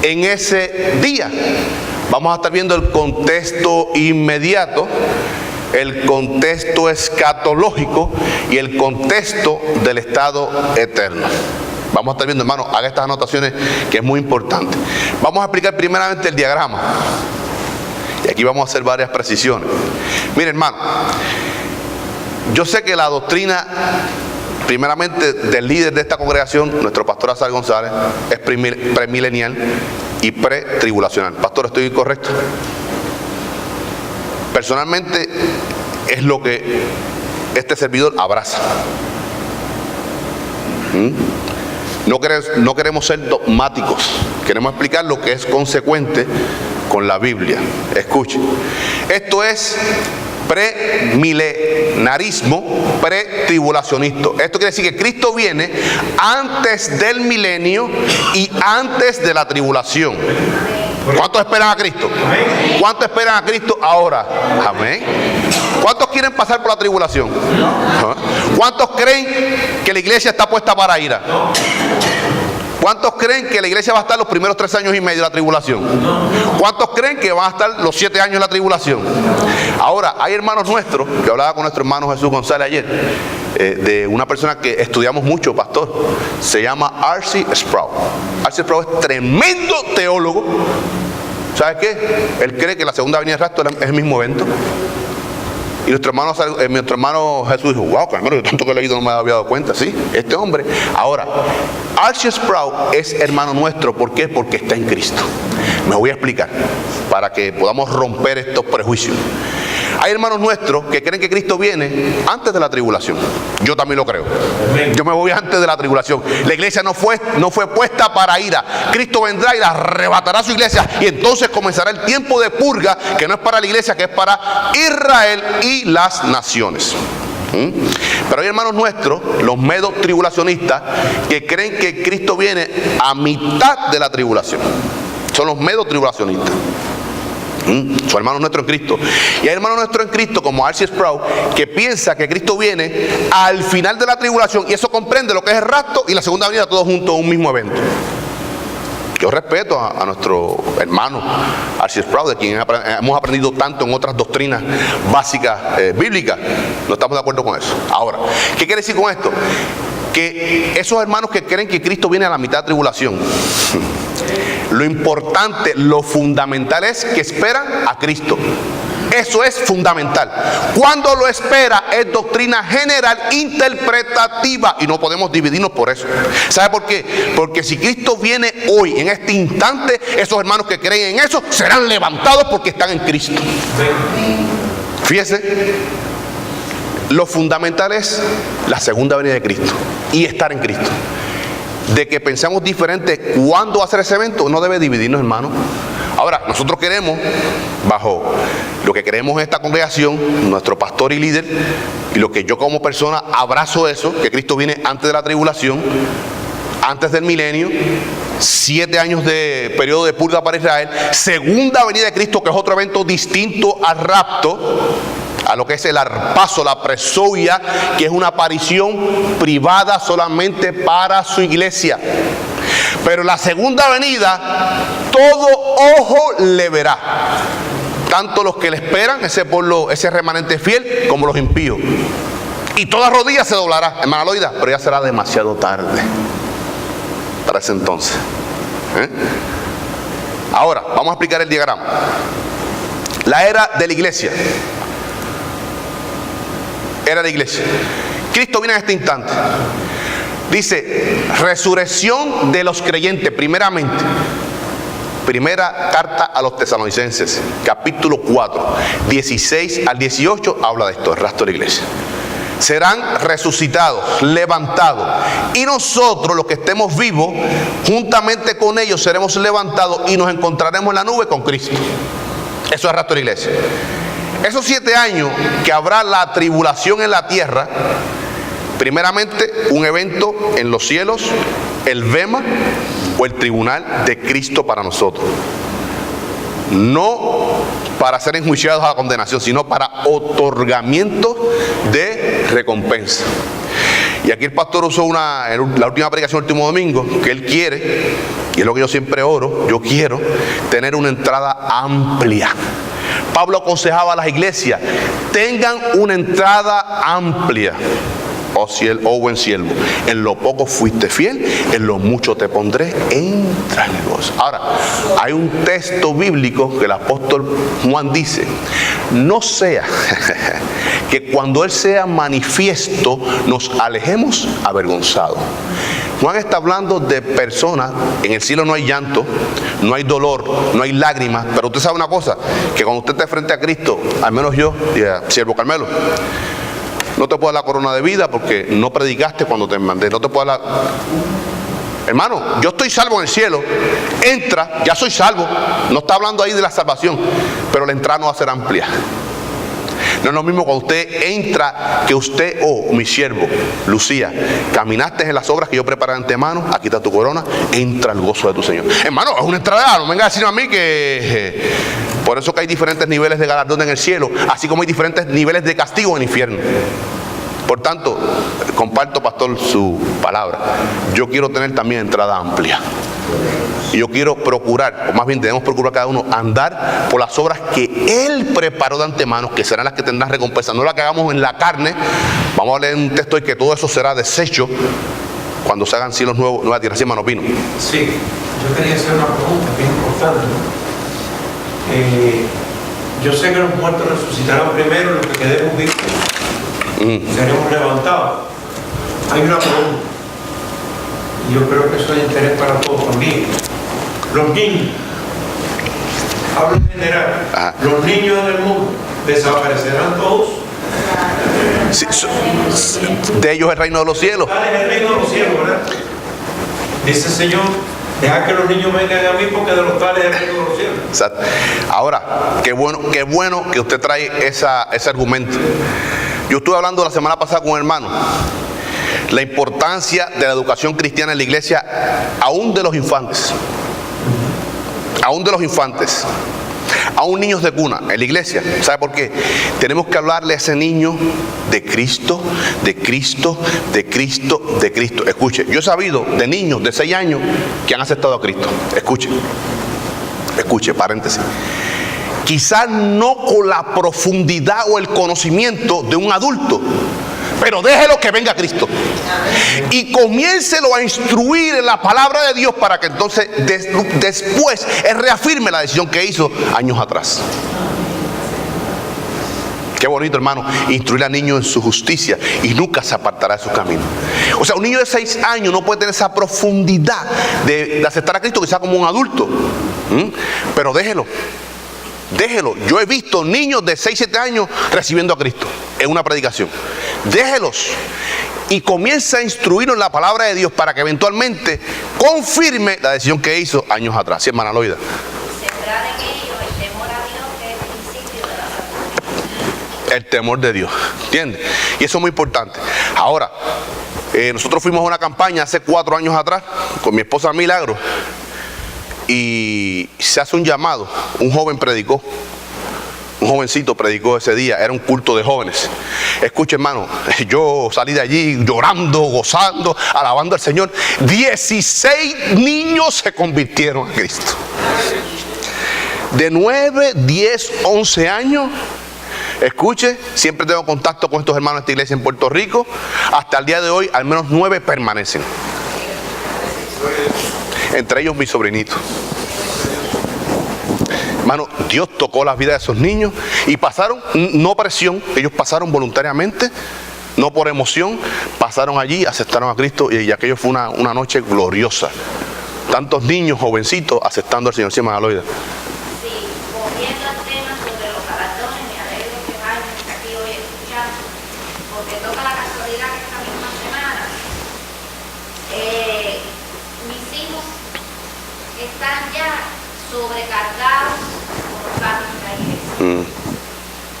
en ese día. Vamos a estar viendo el contexto inmediato, el contexto escatológico y el contexto del estado eterno. Vamos a estar viendo, hermano, haga estas anotaciones que es muy importante. Vamos a explicar primeramente el diagrama. Y aquí vamos a hacer varias precisiones. Mire, hermano, yo sé que la doctrina primeramente del líder de esta congregación, nuestro pastor Azar González, es premilenial y pretribulacional. Pastor, ¿estoy correcto? Personalmente es lo que este servidor abraza. No queremos ser dogmáticos, queremos explicar lo que es consecuente con la Biblia. Escuchen, esto es premilenarismo, pretribulacionista. Esto quiere decir que Cristo viene antes del milenio y antes de la tribulación. ¿Cuántos esperan a Cristo? ¿Cuántos esperan a Cristo ahora? Amén. ¿Cuántos quieren pasar por la tribulación? ¿Cuántos creen que la iglesia está puesta para ira? ¿Cuántos creen que la iglesia va a estar los primeros 3 años y medio de la tribulación? ¿Cuántos creen que van a estar los 7 años de la tribulación? Ahora, hay hermanos nuestros, que hablaba con nuestro hermano Jesús González ayer, de una persona que estudiamos mucho, pastor, se llama R.C. Sproul. R.C. Sproul es tremendo teólogo. ¿Sabes qué? Él cree que la segunda venida del rapto es el mismo evento. Y nuestro hermano Jesús dijo, wow, hermano, yo tanto que he leído no me había dado cuenta. Sí, este hombre. Ahora, R.C. Sproul es hermano nuestro. ¿Por qué? Porque está en Cristo. Me voy a explicar para que podamos romper estos prejuicios. Hay hermanos nuestros que creen que Cristo viene antes de la tribulación. Yo también lo creo. Yo me voy antes de la tribulación. La iglesia no fue puesta para ira. Cristo vendrá y la arrebatará a su iglesia. Y entonces comenzará el tiempo de purga, que no es para la iglesia, que es para Israel y las naciones. Pero hay hermanos nuestros, los medo tribulacionistas, que creen que Cristo viene a mitad de la tribulación. Son los medo tribulacionistas. Son hermanos nuestros en Cristo. Y hay hermanos nuestros en Cristo como R.C. Sproul, que piensa que Cristo viene al final de la tribulación, y eso comprende lo que es el rapto y la segunda venida, todos juntos en un mismo evento. Yo respeto a nuestro hermano R.C. Sproul, de quien hemos aprendido tanto en otras doctrinas básicas bíblicas. No estamos de acuerdo con eso. Ahora, ¿qué quiere decir con esto? Que esos hermanos que creen que Cristo viene a la mitad de tribulación, lo importante, lo fundamental es que esperan a Cristo. Eso es fundamental. Cuando lo espera es doctrina general interpretativa y no podemos dividirnos por eso. ¿Sabe por qué? Porque si Cristo viene hoy, en este instante, esos hermanos que creen en eso serán levantados porque están en Cristo. Fíjese, lo fundamental es la segunda venida de Cristo y estar en Cristo. De que pensamos diferente cuándo va a ser ese evento, no debe dividirnos, hermano. Ahora, nosotros queremos, bajo lo que queremos en esta congregación, nuestro pastor y líder, y lo que yo como persona abrazo eso, que Cristo viene antes de la tribulación, antes del milenio, 7 años de periodo de purga para Israel, segunda venida de Cristo, que es otro evento distinto al rapto, a lo que es el arpazo, la presoia, que es una aparición privada solamente para su iglesia. Pero la segunda venida, todo ojo le verá, tanto los que le esperan, ese pueblo, ese remanente fiel, como los impíos. Y toda rodilla se doblará, hermana Loida, pero ya será demasiado tarde para ese entonces. Ahora, vamos a explicar el diagrama. La era de la iglesia. Era la iglesia. Cristo viene en este instante. Dice, resurrección de los creyentes, primeramente. Primera carta a los tesalonicenses, capítulo 4, 16 al 18, habla de esto, el rastro de la iglesia. Serán resucitados, levantados, y nosotros, los que estemos vivos, juntamente con ellos seremos levantados y nos encontraremos en la nube con Cristo. Eso es el rastro de la iglesia. Esos 7 años que habrá la tribulación en la tierra, primeramente un evento en los cielos, el bema o el tribunal de Cristo para nosotros. No para ser enjuiciados a la condenación, sino para otorgamiento de recompensa. Y aquí el pastor usó la última predicación del último domingo, que él quiere, y es lo que yo siempre oro, yo quiero tener una entrada amplia. Pablo aconsejaba a las iglesias, tengan una entrada amplia. Oh buen siervo, en lo poco fuiste fiel, en lo mucho te pondré, entra en el gozo. Ahora, hay un texto bíblico que el apóstol Juan dice, no sea que cuando Él sea manifiesto nos alejemos avergonzados. Juan está hablando de personas, en el cielo no hay llanto, no hay dolor, no hay lágrimas, pero usted sabe una cosa, que cuando usted esté frente a Cristo, al menos yo, siervo Carmelo, no te puedo dar la corona de vida porque no predicaste cuando te mandé. No te puedo dar la... Hermano, yo estoy salvo en el cielo. Entra, ya soy salvo. No está hablando ahí de la salvación, pero la entrada no va a ser amplia. No es lo mismo cuando usted entra, que usted, mi siervo, Lucía, caminaste en las obras que yo preparé de antemano, aquí está tu corona, entra al gozo de tu Señor. Hermano, es una entrada, no venga a decirme a mí que... Por eso que hay diferentes niveles de galardón en el cielo, así como hay diferentes niveles de castigo en el infierno. Por tanto, comparto, pastor, su palabra. Yo quiero tener también entrada amplia. Y yo quiero procurar, o más bien debemos procurar cada uno, andar por las obras que Él preparó de antemano, que serán las que tendrán recompensa, no las que hagamos en la carne. Vamos a leer un texto de que todo eso será deshecho cuando se hagan cielos nuevos, nueva tierra. ¿Sí, hermano Pino? Sí, yo quería hacer una pregunta bien importante, ¿no? Yo sé que los muertos resucitarán primero, los que quedemos vivos seremos levantados. Hay una pregunta, y yo creo que eso es de interés para todos también. Los niños, hablo en general, los niños del mundo desaparecerán todos. Sí, de ellos el reino de los cielos. Es el reino de los cielos, ¿verdad? Dice el Señor, deja que los niños vengan a mí porque de los tales es el reino de los cielos. Exacto. Ahora, qué bueno que usted trae ese argumento. Yo estuve hablando la semana pasada con un hermano, la importancia de la educación cristiana en la iglesia, aún de los infantes. Aún de los infantes. Aún niños de cuna en la iglesia. ¿Sabe por qué? Tenemos que hablarle a ese niño de Cristo, de Cristo, de Cristo, de Cristo. Escuche, yo he sabido de niños de 6 años que han aceptado a Cristo. Escuche, paréntesis. Quizás no con la profundidad o el conocimiento de un adulto, pero déjelo que venga Cristo y comiéncelo a instruir en la palabra de Dios para que entonces después Él reafirme la decisión que hizo años atrás. Qué bonito, hermano, instruir al niño en su justicia y nunca se apartará de su camino. O sea, un niño de 6 años no puede tener esa profundidad de aceptar a Cristo quizás como un adulto, pero déjelo. Yo he visto niños de 6, 7 años recibiendo a Cristo en una predicación. Déjelos y comienza a instruirnos en la palabra de Dios para que eventualmente confirme la decisión que hizo años atrás. ¿Sí, hermana Loida? Sembrar en ellos el temor a Dios, que es el principio de la sabiduría. El temor de Dios, ¿entiendes? Y eso es muy importante. Ahora, nosotros fuimos a una campaña hace 4 años atrás con mi esposa Milagro y se hace un llamado. Un joven predicó, un jovencito predicó ese día, era un culto de jóvenes. Escuche, hermano, yo salí de allí llorando, gozando, alabando al Señor. 16 niños se convirtieron a Cristo. De 9, 10, 11 años. Escuche, siempre tengo contacto con estos hermanos de esta iglesia en Puerto Rico. Hasta el día de hoy, al menos 9 permanecen. Entre ellos mi sobrinito. Hermano, Dios tocó las vidas de esos niños y pasaron, no presión, ellos pasaron voluntariamente, no por emoción, pasaron allí, aceptaron a Cristo y aquello fue una noche gloriosa. Tantos niños, jovencitos, aceptando al Señor. Sí, hermana Loida. Sí, volviendo al tema sobre los galardones, me alegro que Jaime está aquí hoy escuchando, porque toca la casualidad que esta misma semana mis hijos están ya sobrecargados con los cambios de la iglesia.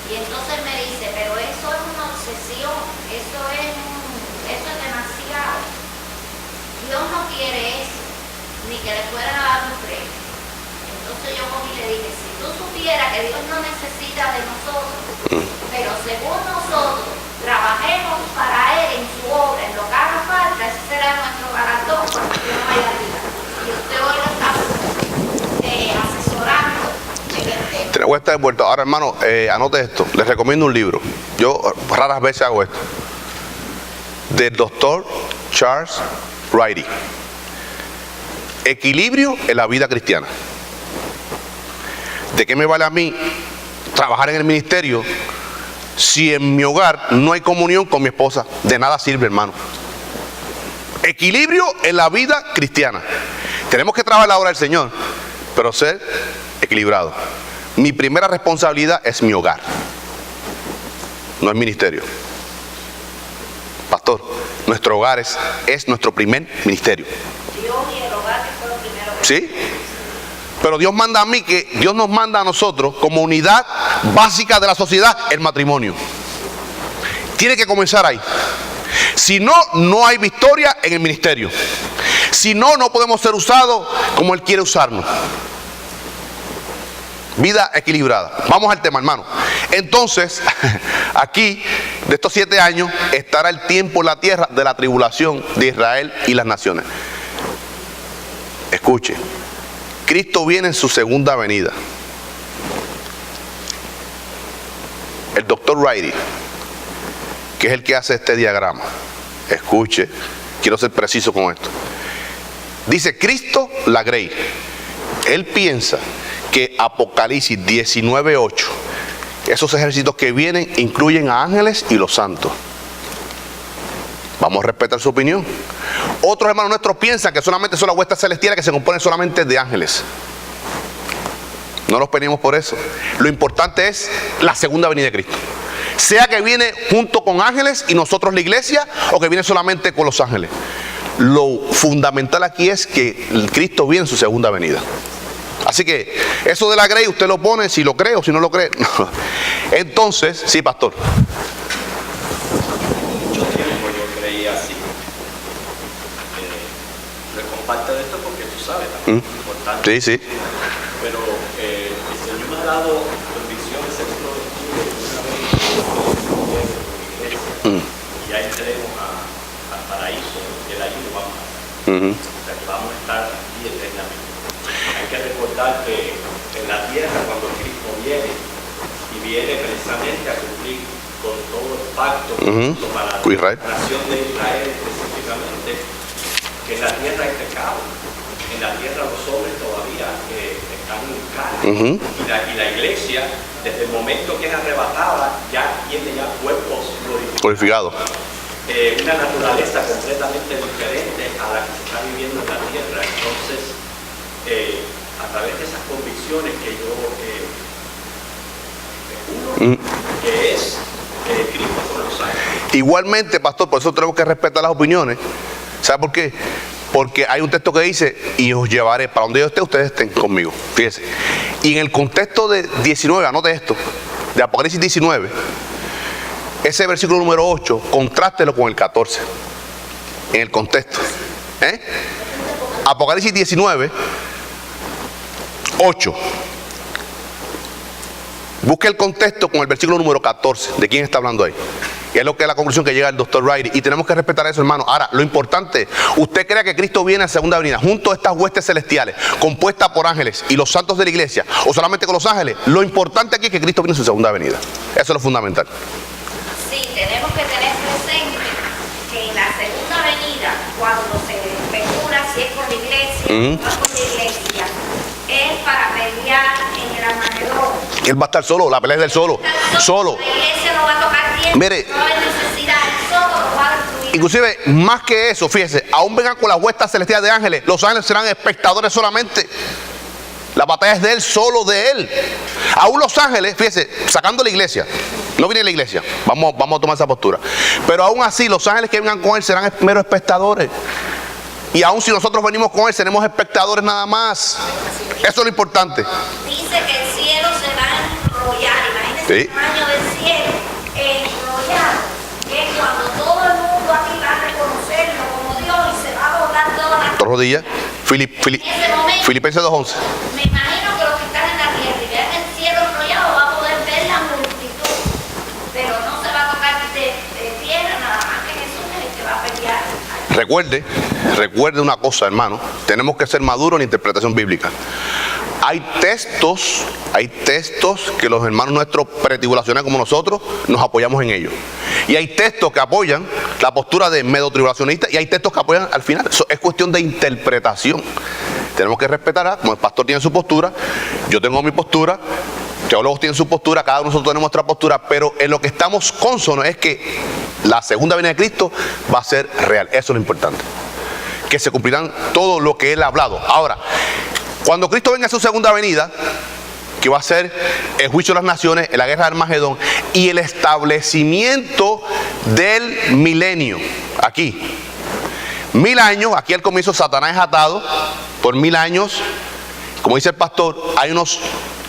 Y entonces me dice, pero eso es una obsesión, eso es demasiado. Dios no quiere eso, ni que le fueran a dar un premio. Entonces yo cogí y le dije, si tú supieras que Dios no necesita de nosotros, pero según nosotros trabajemos para Él en su obra, en lo que haga falta, ese será nuestro galardón cuando Dios no vaya a vida. Y usted hoy lo está asesorando en el tema. Te voy a estar de vuelta. Ahora, hermano, anote esto. Les recomiendo un libro. Yo raras veces hago esto. Del doctor Charles Wright. Equilibrio en la vida cristiana. ¿De qué me vale a mí trabajar en el ministerio si en mi hogar no hay comunión con mi esposa? De nada sirve, hermano. Equilibrio en la vida cristiana. Tenemos que trabajar la obra del Señor, pero ser equilibrado. Mi primera responsabilidad es mi hogar, no el ministerio. Pastor, nuestro hogar es nuestro primer ministerio. Dios y el hogar que fue lo primero. ¿Sí? Pero Dios nos manda a nosotros como unidad básica de la sociedad, el matrimonio. Tiene que comenzar ahí. Si no, no hay victoria en el ministerio. Si no, no podemos ser usados como Él quiere usarnos. Vida equilibrada. Vamos al tema, hermano. Entonces, aquí, de estos 7 años, estará el tiempo en la tierra de la tribulación de Israel y las naciones. Escuche, Cristo viene en su segunda venida. El doctor Wright, que es el que hace este diagrama, escuche, quiero ser preciso con esto. Dice Cristo la Grey. Él piensa que Apocalipsis 19:8, esos ejércitos que vienen incluyen a ángeles y los santos. Vamos a respetar su opinión. Otros hermanos nuestros piensan que solamente son las huestes celestiales que se componen solamente de ángeles. No nos peleemos por eso. Lo importante es la segunda venida de Cristo. Sea que viene junto con ángeles y nosotros la iglesia, o que viene solamente con los ángeles. Lo fundamental aquí es que el Cristo viene en su segunda venida. Así que eso de la Grey usted lo pone si lo cree o si no lo cree. Entonces, sí, pastor. Mucho tiempo yo creía así. Le comparto esto porque tú sabes, también es importante. Sí, sí. Pero el Señor me ha dado convicciones y ya entremos al paraíso y el ayuno vamos a estar. O sea que vamos a estar aquí eternamente. Hay que recordar que en la tierra cuando Cristo viene y viene precisamente a cumplir con todo el pacto para la nación de Israel específicamente, que en la tierra hay pecado, en la tierra los hombres todavía están en carne, y la iglesia desde el momento que es arrebatada ya tiene ya cuerpos glorificados, una naturaleza completamente diferente a la que se está viviendo en la tierra. Entonces a través de esas convicciones que yo uno, que es Cristo con los ángeles. Igualmente, pastor, por eso tenemos que respetar las opiniones. ¿Sabe por qué? Porque hay un texto que dice, y os llevaré, para donde yo esté, ustedes estén conmigo. Fíjese. Y en el contexto de 19, anote esto, de Apocalipsis 19, ese versículo número 8, contrástelo con el 14. En el contexto. Apocalipsis 19, 8. Busque el contexto con el versículo número 14. ¿De quién está hablando ahí? Y es lo que es la conclusión que llega el doctor Riley. Y tenemos que respetar eso, hermano. Ahora, lo importante, usted crea que Cristo viene a segunda venida junto a estas huestes celestiales, compuestas por ángeles y los santos de la iglesia, o solamente con los ángeles. Lo importante aquí es que Cristo viene en su segunda venida. Eso es lo fundamental. Sí, tenemos que tener presente que en la segunda venida, cuando se especula si es con la iglesia o no es con la iglesia, es para pelear en el Armagedón. Él va a estar solo, la pelea es del solo. Solo. La iglesia no va a tocar tiempo, Mire, no hay necesidad, solo lo va a destruir. inclusive, más que eso, fíjese, aún vengan con las huestas celestiales de ángeles, los ángeles serán espectadores solamente. La batalla es de él, solo de él. Aún los ángeles, fíjese, sacando la iglesia, no viene la iglesia, vamos a tomar esa postura. Pero aún así, los ángeles que vengan con él serán meros espectadores. Y aún si nosotros venimos con él, seremos espectadores nada más. Eso es lo importante. Dice que el cielo se va a enrollar. Imagínense el tamaño del cielo enrollado. Que es cuando todo el mundo aquí va a reconocerlo como Dios y se va a doblar todas las Rodillas. Filipenses 2:11. Me imagino que los que están en la tierra y vean el cielo enrollado va a poder ver la multitud, pero no se va a tocar de tierra, nada más que Jesús es el que va a pelear. Recuerde una cosa, hermano, tenemos que ser maduros en la interpretación bíblica. Hay textos que los hermanos nuestros pretribulacionales como nosotros nos apoyamos en ellos. Y hay textos que apoyan la postura de medio-tribulacionista y hay textos que apoyan al final. Eso es cuestión de interpretación. Tenemos que respetar, como el pastor tiene su postura, yo tengo mi postura, teólogos tienen su postura, cada uno de nosotros tenemos nuestra postura, pero en lo que estamos cónsonos es que la segunda venida de Cristo va a ser real. Eso es lo importante. Que se cumplirán todo lo que Él ha hablado. Ahora, cuando Cristo venga a su segunda venida, que va a ser el juicio de las naciones, la guerra de Armagedón y el establecimiento del milenio. Aquí, 1000 años, aquí al comienzo Satanás es atado por 1000 años. Como dice el pastor, hay unos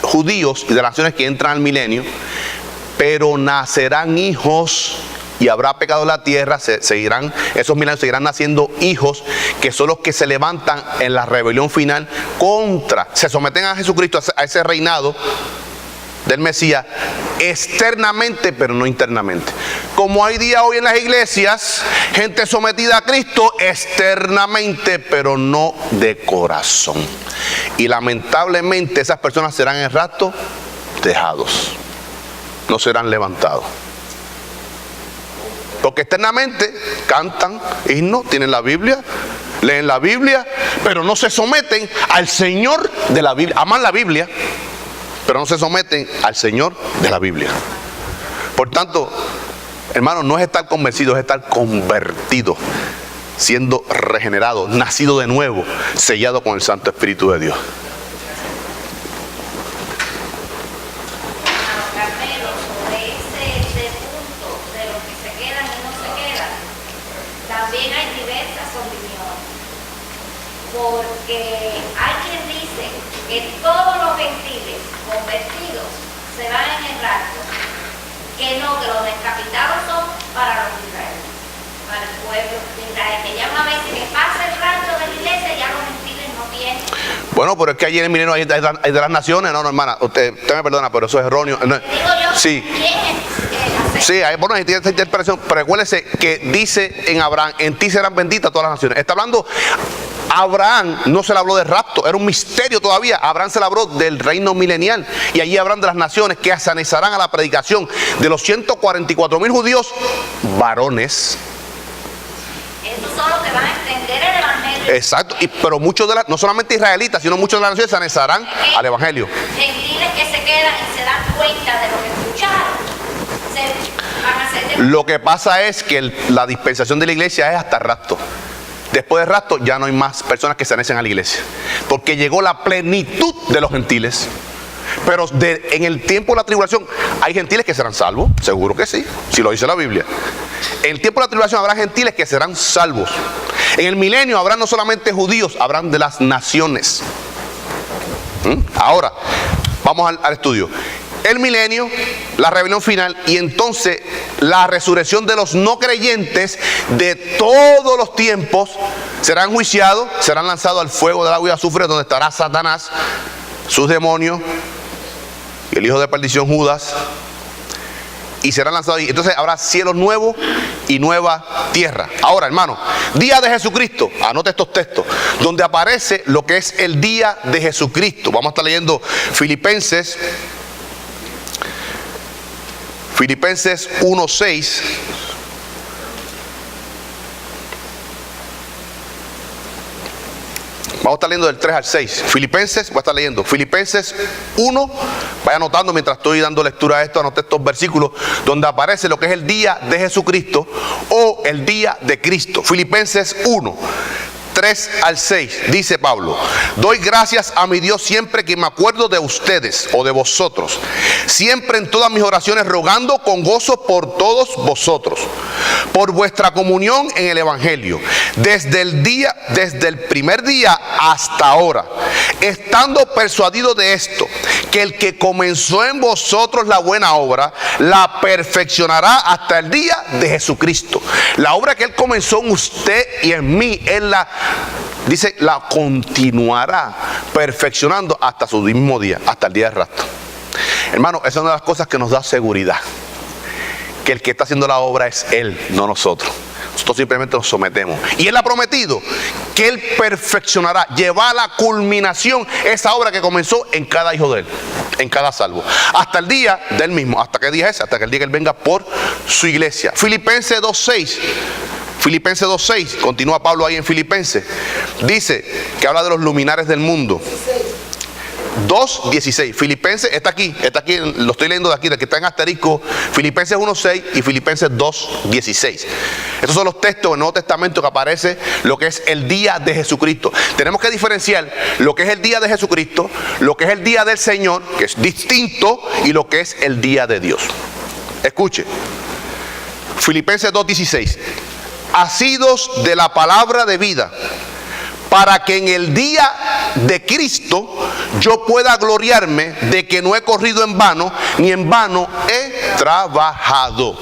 judíos y de las naciones que entran al milenio, pero nacerán hijos y habrá pecado en la tierra, esos 1000 años seguirán naciendo hijos que son los que se levantan en la rebelión final se someten a Jesucristo, a ese reinado del Mesías, externamente pero no internamente. Como hay día hoy en las iglesias, gente sometida a Cristo externamente pero no de corazón. Y lamentablemente esas personas serán en el rapto dejados, no serán levantados. Porque externamente cantan himnos, tienen la Biblia, leen la Biblia, pero no se someten al Señor de la Biblia. Aman la Biblia, pero no se someten al Señor de la Biblia. Por tanto, hermano, no es estar convencido, es estar convertido, siendo regenerado, nacido de nuevo, sellado con el Santo Espíritu de Dios. También hay diversas opiniones, porque hay quien dice que todos los gentiles convertidos se van en el rapto, que no, que los decapitados son para los israelíes, para el pueblo de Israel, que ya una vez que pasa el rapto de la iglesia ya los gentiles no vienen. Bueno, pero es que allí en el milenio hay de las naciones, no, hermana, usted me perdona, pero eso es erróneo. No, digo yo, sí. Sí, hay esa interpretación, pero recuérdese que dice en Abraham, en ti serán benditas todas las naciones. Está hablando, Abraham no se le habló de rapto, era un misterio todavía. Abraham se le habló del reino milenial y allí habrán de las naciones que se anexarán a la predicación de los 144,000 judíos varones. Esos son los que van a extender el evangelio. Exacto, pero muchos no solamente israelitas, sino muchos de las naciones se anexarán al evangelio. Gentiles que se quedan y se dan cuenta de lo que escucharon. Lo que pasa es que la dispensación de la iglesia es hasta el rapto. Después del rapto ya no hay más personas que se anexen a la iglesia, porque llegó la plenitud de los gentiles. Pero en el tiempo de la tribulación, ¿hay gentiles que serán salvos? Seguro que sí, si lo dice la Biblia. En el tiempo de la tribulación habrá gentiles que serán salvos. En el milenio habrá no solamente judíos, habrán de las naciones. Ahora, vamos al estudio. El milenio, la rebelión final y entonces la resurrección de los no creyentes de todos los tiempos serán juiciados, serán lanzados al fuego del agua y azufre, donde estará Satanás, sus demonios y el hijo de perdición Judas, y serán lanzados ahí. Entonces habrá cielos nuevos y nueva tierra. Ahora, hermano, día de Jesucristo, anote estos textos, donde aparece lo que es el día de Jesucristo. Vamos a estar leyendo Filipenses 1:6. Vamos a estar leyendo del 3 al 6. Voy a estar leyendo Filipenses 1. Vaya anotando mientras estoy dando lectura a esto, anote estos versículos donde aparece lo que es el día de Jesucristo o el día de Cristo. Filipenses 1. 3 al 6, dice Pablo: doy gracias a mi Dios siempre que me acuerdo de ustedes o de vosotros, siempre en todas mis oraciones rogando con gozo por todos vosotros, por vuestra comunión en el Evangelio, desde el primer día hasta ahora, estando persuadido de esto, que el que comenzó en vosotros la buena obra, la perfeccionará hasta el día de Jesucristo. La obra que Él comenzó en usted y en mí, Él la continuará perfeccionando hasta su mismo día, hasta el día del rapto. Hermano, esa es una de las cosas que nos da seguridad, que el que está haciendo la obra es Él, no nosotros. Nosotros simplemente nos sometemos. Y Él ha prometido que Él perfeccionará, lleva a la culminación esa obra que comenzó en cada hijo de Él, en cada salvo, hasta el día de Él mismo. ¿Hasta qué día es? Hasta que el día que Él venga por su iglesia. Filipenses 2:6, continúa Pablo ahí en Filipenses, dice que habla de los luminares del mundo. 2:16, Filipenses, está aquí, lo estoy leyendo de aquí, de que está en asterisco, Filipenses 1:6 y Filipenses 2:16. Estos son los textos del Nuevo Testamento que aparece lo que es el día de Jesucristo. Tenemos que diferenciar lo que es el día de Jesucristo, lo que es el día del Señor, que es distinto, y lo que es el día de Dios. Escuche, Filipenses 2:16, asidos de la palabra de vida, para que en el día de Cristo yo pueda gloriarme de que no he corrido en vano, ni en vano he trabajado.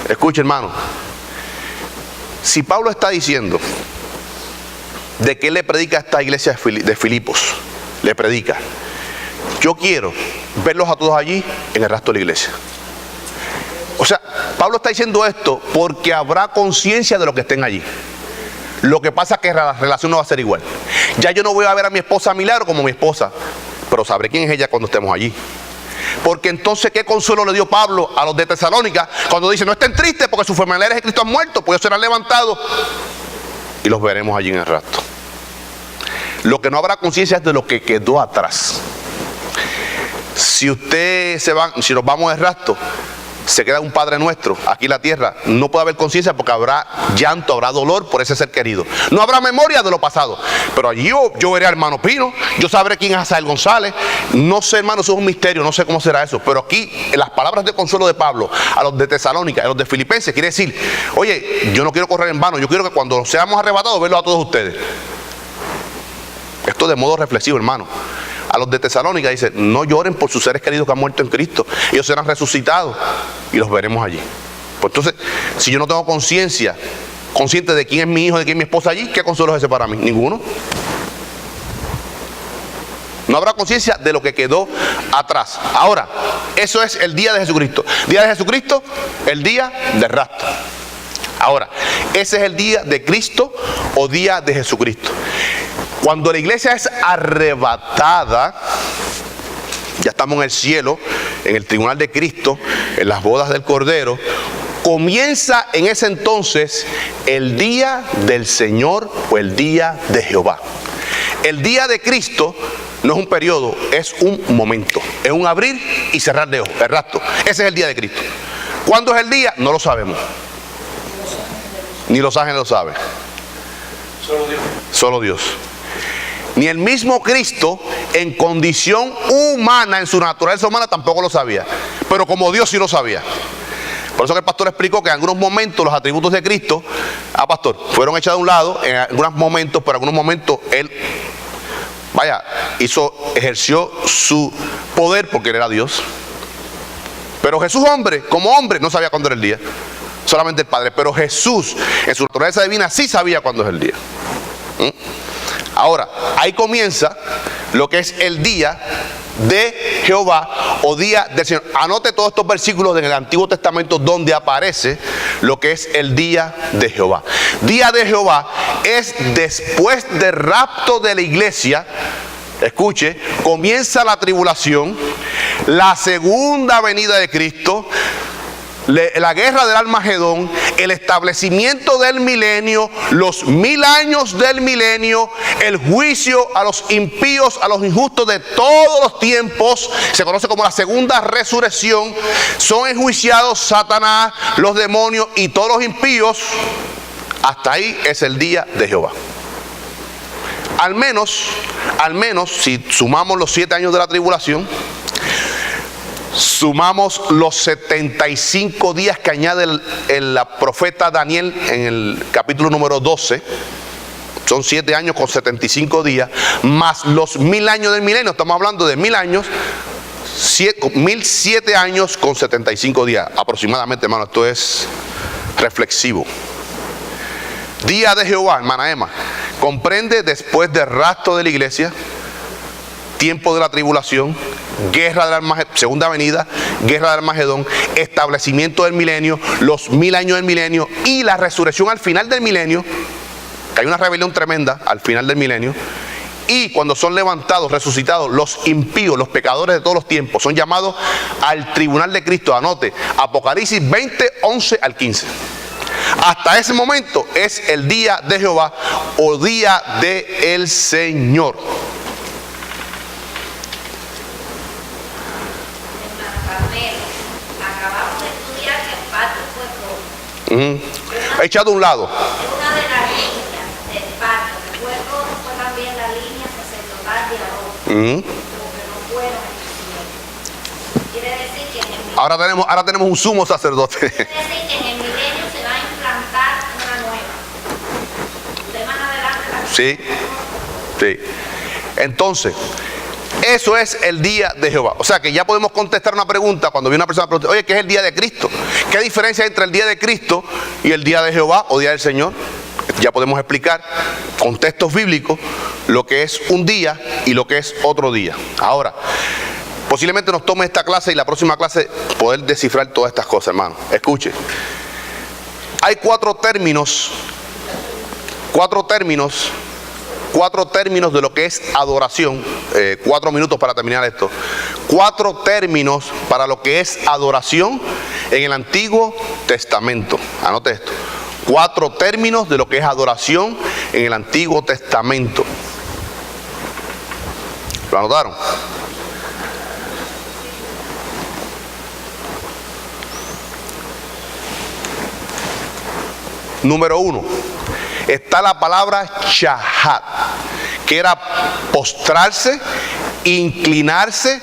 Escuche, hermano, si Pablo está diciendo de que él le predica a esta iglesia de Filipos, le predica, yo quiero verlos a todos allí en el resto de la iglesia. O sea, Pablo está diciendo esto porque habrá conciencia de lo que estén allí. Lo que pasa es que la relación no va a ser igual. Ya yo no voy a ver a mi esposa Milagro como mi esposa, pero sabré quién es ella cuando estemos allí. Porque entonces, ¿qué consuelo le dio Pablo a los de Tesalónica cuando dice: no estén tristes porque sus familiares de Cristo han muerto, pues ellos serán levantados y los veremos allí en el rapto? Lo que no habrá conciencia es de lo que quedó atrás. Si nos vamos del rapto, se queda un Padre Nuestro aquí en la tierra, no puede haber conciencia porque habrá llanto, habrá dolor por ese ser querido. No habrá memoria de lo pasado. Pero allí yo veré al hermano Pino, yo sabré quién es Asael González. No sé, hermano, eso es un misterio, no sé cómo será eso. Pero aquí, en las palabras de consuelo de Pablo a los de Tesalónica, a los de Filipenses, quiere decir: oye, yo no quiero correr en vano, yo quiero que cuando seamos arrebatados, verlos a todos ustedes. Esto de modo reflexivo, hermano. A los de Tesalónica dice: no lloren por sus seres queridos que han muerto en Cristo, ellos serán resucitados y los veremos allí. Pues entonces, si yo no tengo consciente de quién es mi hijo, de quién es mi esposa allí, ¿qué consuelo es ese para mí? Ninguno. No habrá conciencia de lo que quedó atrás. Ahora, eso es el día de Jesucristo. Día de Jesucristo, el día del rapto. Ahora, ese es el día de Cristo o día de Jesucristo. Cuando la iglesia es arrebatada, ya estamos en el cielo, en el tribunal de Cristo, en las bodas del Cordero, comienza en ese entonces el día del Señor o el día de Jehová. El día de Cristo no es un periodo, es un momento, es un abrir y cerrar de ojos, el rapto. Ese es el día de Cristo. ¿Cuándo es el día? No lo sabemos. Ni los ángeles lo saben. Solo Dios. Solo Dios. Ni el mismo Cristo, en condición humana, en su naturaleza humana, tampoco lo sabía. Pero como Dios sí lo sabía. Por eso que el pastor explicó que en algunos momentos los atributos de Cristo, pastor, fueron echados a un lado, en algunos momentos, pero en algunos momentos Él, ejerció su poder porque Él era Dios. Pero Jesús, hombre, como hombre, no sabía cuándo era el día. Solamente el Padre. Pero Jesús, en su naturaleza divina, sí sabía cuándo es el día. Ahora, ahí comienza lo que es el día de Jehová o día del Señor. Anote todos estos versículos en el Antiguo Testamento donde aparece lo que es el día de Jehová. Día de Jehová es después del rapto de la iglesia. Escuche, comienza la tribulación, la segunda venida de Cristo, la guerra del Armagedón, el establecimiento del milenio, los 1000 años del milenio, el juicio a los impíos, a los injustos de todos los tiempos, se conoce como la segunda resurrección. Son enjuiciados Satanás, los demonios y todos los impíos. Hasta ahí es el día de Jehová. Al menos, si sumamos los 7 años de la tribulación, sumamos los 75 días que añade el profeta Daniel en el capítulo número 12, son 7 años con 75 días, más los 1000 años del milenio, estamos hablando de 1000 años, 1007 años con 75 días, aproximadamente, hermano, esto es reflexivo. Día de Jehová, hermana Emma, comprende después del rapto de la iglesia, tiempo de la tribulación, guerra del Armagedón, segunda venida, guerra del Armagedón, establecimiento del milenio, los 1000 años del milenio y la resurrección al final del milenio, que hay una rebelión tremenda al final del milenio, y cuando son levantados, resucitados, los impíos, los pecadores de todos los tiempos, son llamados al tribunal de Cristo. Anote, Apocalipsis 20, 11 al 15. Hasta ese momento es el día de Jehová o día del Señor. Acabamos de estudiar que el pacto fue Echado a un lado. una de las líneas del pacto, que fue también la línea sacerdotal de Aarón, porque no fueron el Quiere decir que en el milenio, Ahora tenemos un sumo sacerdote. quiere decir que en el milenio se va a implantar una nueva. Usted más adelante la Sí. Entonces, eso es el día de Jehová. O sea que ya podemos contestar una pregunta cuando viene una persona a preguntar, oye, ¿qué es el día de Cristo? ¿Qué diferencia hay entre el día de Cristo y el día de Jehová o día del Señor? Ya podemos explicar con textos bíblicos lo que es un día y lo que es otro día. Ahora, posiblemente nos tome esta clase y la próxima clase poder descifrar todas estas cosas, hermano. Escuche. Hay cuatro términos de lo que es adoración. 4 minutos para terminar esto. 4 términos para lo que es adoración en el Antiguo Testamento. Anote esto. 4 términos de lo que es adoración en el Antiguo Testamento. ¿Lo anotaron? Número 1. Está la palabra shahat, que era postrarse, inclinarse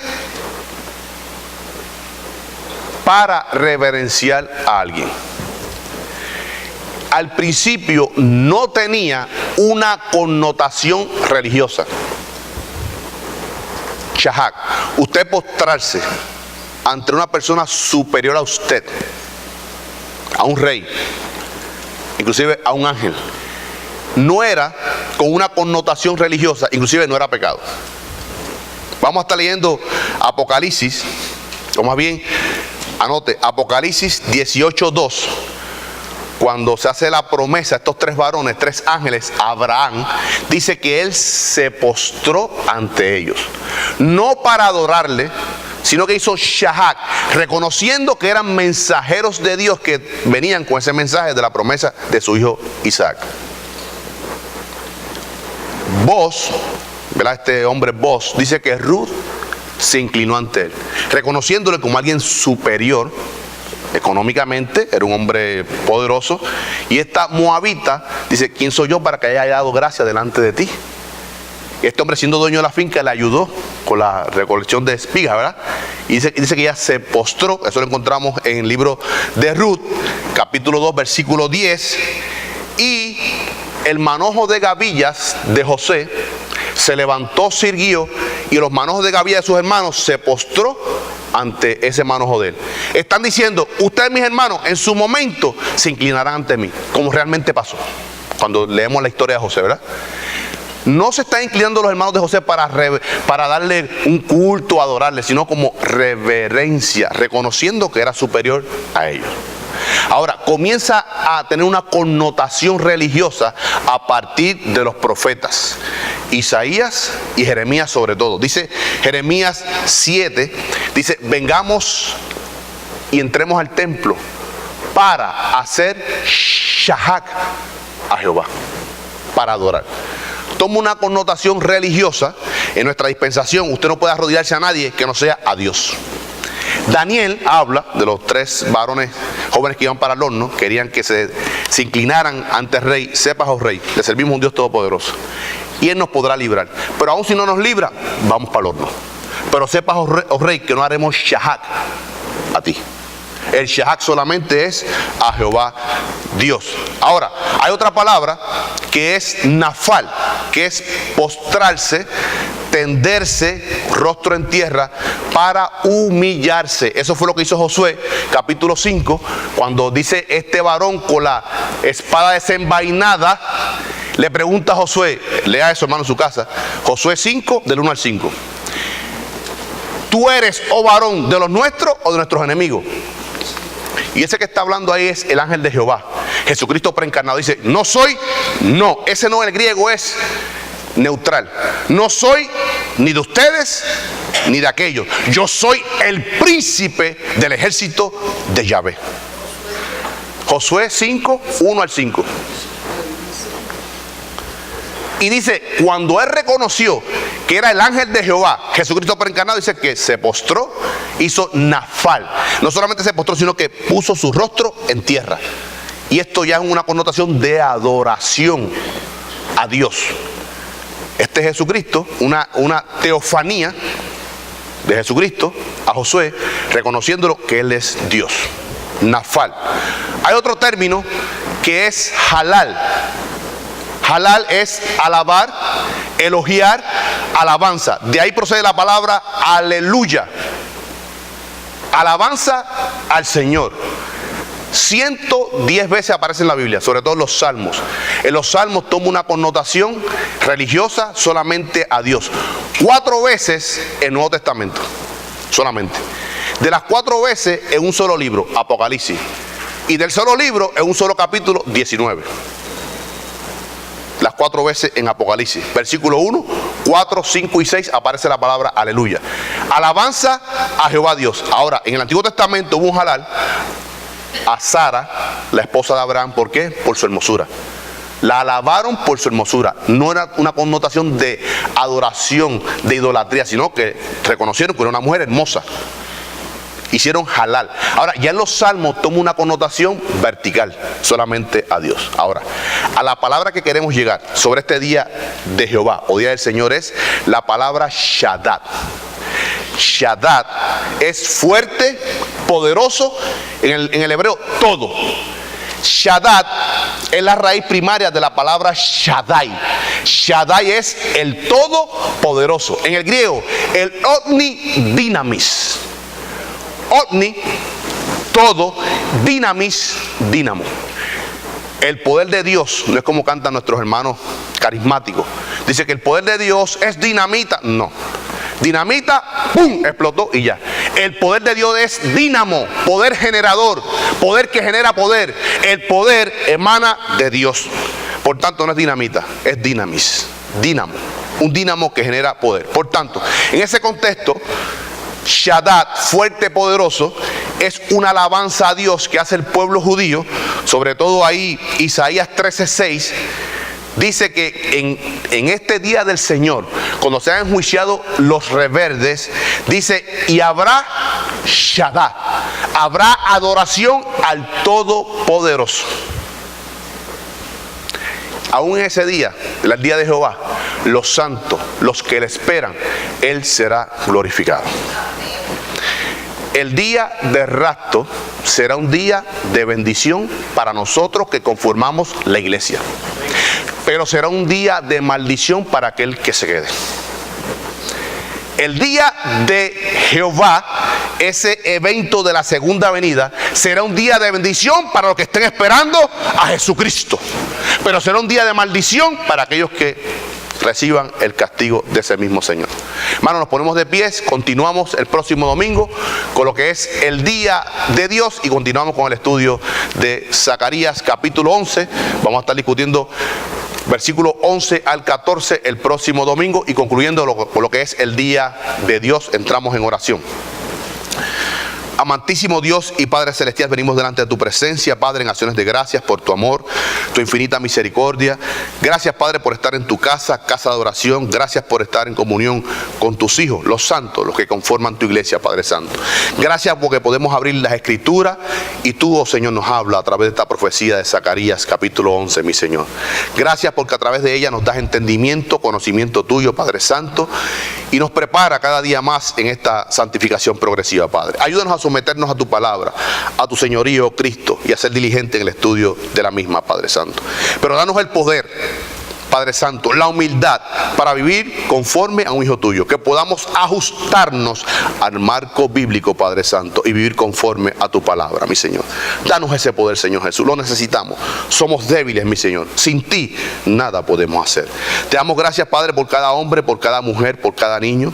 para reverenciar a alguien. Al principio no tenía una connotación religiosa. Shahat, usted postrarse ante una persona superior a usted, a un rey, inclusive a un ángel, no era con una connotación religiosa, inclusive no era pecado. Vamos a estar leyendo Apocalipsis, o más bien, anote, Apocalipsis 18:2, cuando se hace la promesa a estos 3 varones, 3 ángeles, a Abraham, dice que él se postró ante ellos, no para adorarle, sino que hizo shahat, reconociendo que eran mensajeros de Dios que venían con ese mensaje de la promesa de su hijo Isaac. Boaz, ¿verdad? Este hombre Boaz dice que Ruth se inclinó ante él, reconociéndole como alguien superior económicamente, era un hombre poderoso, y esta moabita dice, ¿quién soy yo para que haya dado gracia delante de ti? Este hombre, siendo dueño de la finca, le ayudó con la recolección de espigas, ¿verdad? Y dice que ella se postró. Eso lo encontramos en el libro de Ruth, capítulo 2, versículo 10. Y el manojo de gavillas de José se levantó, se irguió, y los manojos de gavillas de sus hermanos se postró ante ese manojo de él. Están diciendo, ustedes, mis hermanos, en su momento se inclinarán ante mí, como realmente pasó cuando leemos la historia de José, ¿verdad? No se están inclinando los hermanos de José para darle un culto, adorarle, sino como reverencia, reconociendo que era superior a ellos. Ahora, comienza a tener una connotación religiosa a partir de los profetas, Isaías y Jeremías sobre todo. Dice Jeremías 7, dice, vengamos y entremos al templo para hacer shahak a Jehová, para adorar. Toma una connotación religiosa. En nuestra dispensación usted no puede arrodillarse a nadie que no sea a Dios. Daniel habla de los 3 varones jóvenes que iban para el horno, querían que se inclinaran ante el rey. Sepas, oh rey, le servimos a un Dios todopoderoso y Él nos podrá librar, pero aún si no nos libra, vamos para el horno. Pero sepas, oh rey, que no haremos shahak a ti. El shahak solamente es a Jehová Dios. Ahora, hay otra palabra que es nafal, que es postrarse, tenderse, rostro en tierra, para humillarse. Eso fue lo que hizo Josué, capítulo 5, cuando dice este varón con la espada desenvainada, le pregunta a Josué, lea eso, hermano, en su casa, Josué 5, del 1 al 5. ¿Tú eres, oh varón, de los nuestros o de nuestros enemigos? Y ese que está hablando ahí es el ángel de Jehová, Jesucristo preencarnado. Dice, no soy, no, ese no en el griego es neutral. No soy ni de ustedes ni de aquellos. Yo soy el príncipe del ejército de Yahvé. Josué 5, 1 al 5. Y dice, cuando él reconoció que era el ángel de Jehová, Jesucristo preencarnado, dice que se postró, hizo nafal. No solamente se postró, sino que puso su rostro en tierra. Y esto ya es una connotación de adoración a Dios. Este es Jesucristo, una teofanía de Jesucristo a Josué, reconociéndolo que Él es Dios. Nafal. Hay otro término que es halal. Halal es alabar, elogiar, alabanza. De ahí procede la palabra aleluya. Alabanza al Señor. 110 veces aparece en la Biblia, sobre todo en los salmos. En los salmos toma una connotación religiosa solamente a Dios. 4 veces en el Nuevo Testamento, solamente. De las 4 veces en un solo libro, Apocalipsis. Y del solo libro en un solo capítulo, 19. Las 4 veces en Apocalipsis. Versículo 1, 4, 5 y 6 aparece la palabra aleluya. Alabanza a Jehová Dios. Ahora, en el Antiguo Testamento hubo un halal a Sara, la esposa de Abraham. ¿Por qué? Por su hermosura. La alabaron por su hermosura. No era una connotación de adoración, de idolatría, sino que reconocieron que era una mujer hermosa. Hicieron halal. Ahora, ya en los salmos toma una connotación vertical, solamente a Dios. Ahora, a la palabra que queremos llegar sobre este día de Jehová o día del Señor es la palabra Shaddad. Shaddad es fuerte, poderoso, en el hebreo todo. Shaddad es la raíz primaria de la palabra Shaddai. Shaddai es el todopoderoso. En el griego, el Omni Dynamis. Omni, todo, Dynamis, dínamo. El poder de Dios no es como cantan nuestros hermanos carismáticos. Dice que el poder de Dios es dinamita. No. Dinamita, ¡pum!, explotó y ya. El poder de Dios es dínamo, poder generador, poder que genera poder. El poder emana de Dios. Por tanto, no es dinamita, es dinamis, dínamo. Un dínamo que genera poder. Por tanto, en ese contexto, Shaddad, fuerte, poderoso, es una alabanza a Dios que hace el pueblo judío. Sobre todo ahí, Isaías 13:6. Dice que en este día del Señor, cuando se han enjuiciado los rebeldes, dice, y habrá Shaddad, habrá adoración al Todopoderoso. Aún en ese día, el día de Jehová, los santos, los que le esperan, Él será glorificado. El día de rapto será un día de bendición para nosotros que conformamos la iglesia, pero será un día de maldición para aquel que se quede. El día de Jehová, ese evento de la segunda venida, será un día de bendición para los que estén esperando a Jesucristo, pero será un día de maldición para aquellos que reciban el castigo de ese mismo Señor. Hermanos, nos ponemos de pies, continuamos el próximo domingo con lo que es el día de Dios y continuamos con el estudio de Zacarías capítulo 11. Vamos a estar discutiendo versículo 11 al 14 el próximo domingo y concluyendo con lo que es el día de Dios, entramos en oración. Amantísimo Dios y Padre Celestial, venimos delante de tu presencia, Padre, en acciones de gracias por tu amor, tu infinita misericordia. Gracias, Padre, por estar en tu casa, casa de adoración. Gracias por estar en comunión con tus hijos, los santos, los que conforman tu iglesia, Padre Santo. Gracias porque podemos abrir las Escrituras y tú, oh Señor, nos habla a través de esta profecía de Zacarías, capítulo 11, mi Señor. Gracias porque a través de ella nos das entendimiento, conocimiento tuyo, Padre Santo, y nos prepara cada día más en esta santificación progresiva, Padre. Ayúdanos a someternos a tu palabra, a tu señorío, Cristo, y a ser diligente en el estudio de la misma, Padre Santo. Pero danos el poder, Padre Santo, la humildad para vivir conforme a un hijo tuyo, que podamos ajustarnos al marco bíblico, Padre Santo, y vivir conforme a tu palabra, mi Señor. Danos ese poder, Señor Jesús, lo necesitamos. Somos débiles, mi Señor. Sin ti nada podemos hacer. Te damos gracias, Padre, por cada hombre, por cada mujer, por cada niño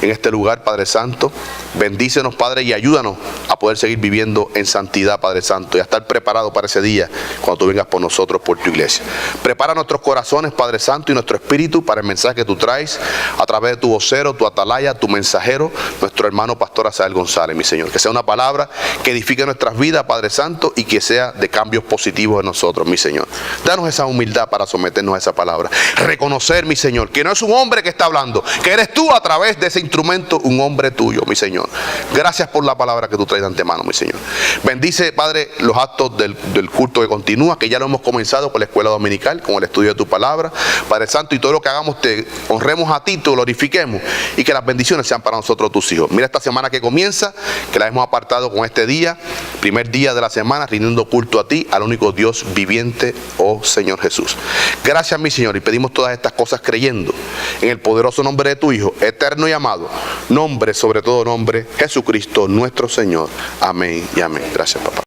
en este lugar, Padre Santo. Bendícenos, Padre, y ayúdanos a poder seguir viviendo en santidad, Padre Santo, y a estar preparados para ese día cuando tú vengas por nosotros, por tu iglesia. Prepara nuestros corazones, Padre Santo, y nuestro espíritu para el mensaje que tú traes a través de tu vocero, tu atalaya, tu mensajero, nuestro hermano Pastor Asael González, mi Señor. Que sea una palabra que edifique nuestras vidas, Padre Santo, y que sea de cambios positivos en nosotros, mi Señor. Danos esa humildad para someternos a esa palabra. Reconocer, mi Señor, que no es un hombre que está hablando, que eres tú a través de ese instrumento, un hombre tuyo, mi Señor. Gracias por la palabra que tú traes de antemano, mi Señor. Bendice, Padre, los actos del culto que continúa, que ya lo hemos comenzado con la escuela dominical, con el estudio de tu palabra, Padre Santo, y todo lo que hagamos te honremos a ti, te glorifiquemos, y que las bendiciones sean para nosotros tus hijos. Mira esta semana que comienza, que la hemos apartado con este día, primer día de la semana, rindiendo culto a ti, al único Dios viviente, oh Señor Jesús. Gracias, mi Señor, y pedimos todas estas cosas creyendo en el poderoso nombre de tu Hijo, eterno y amado, nombre sobre todo nombre, Jesucristo nuestro Señor. Amén y amén. Gracias, papá.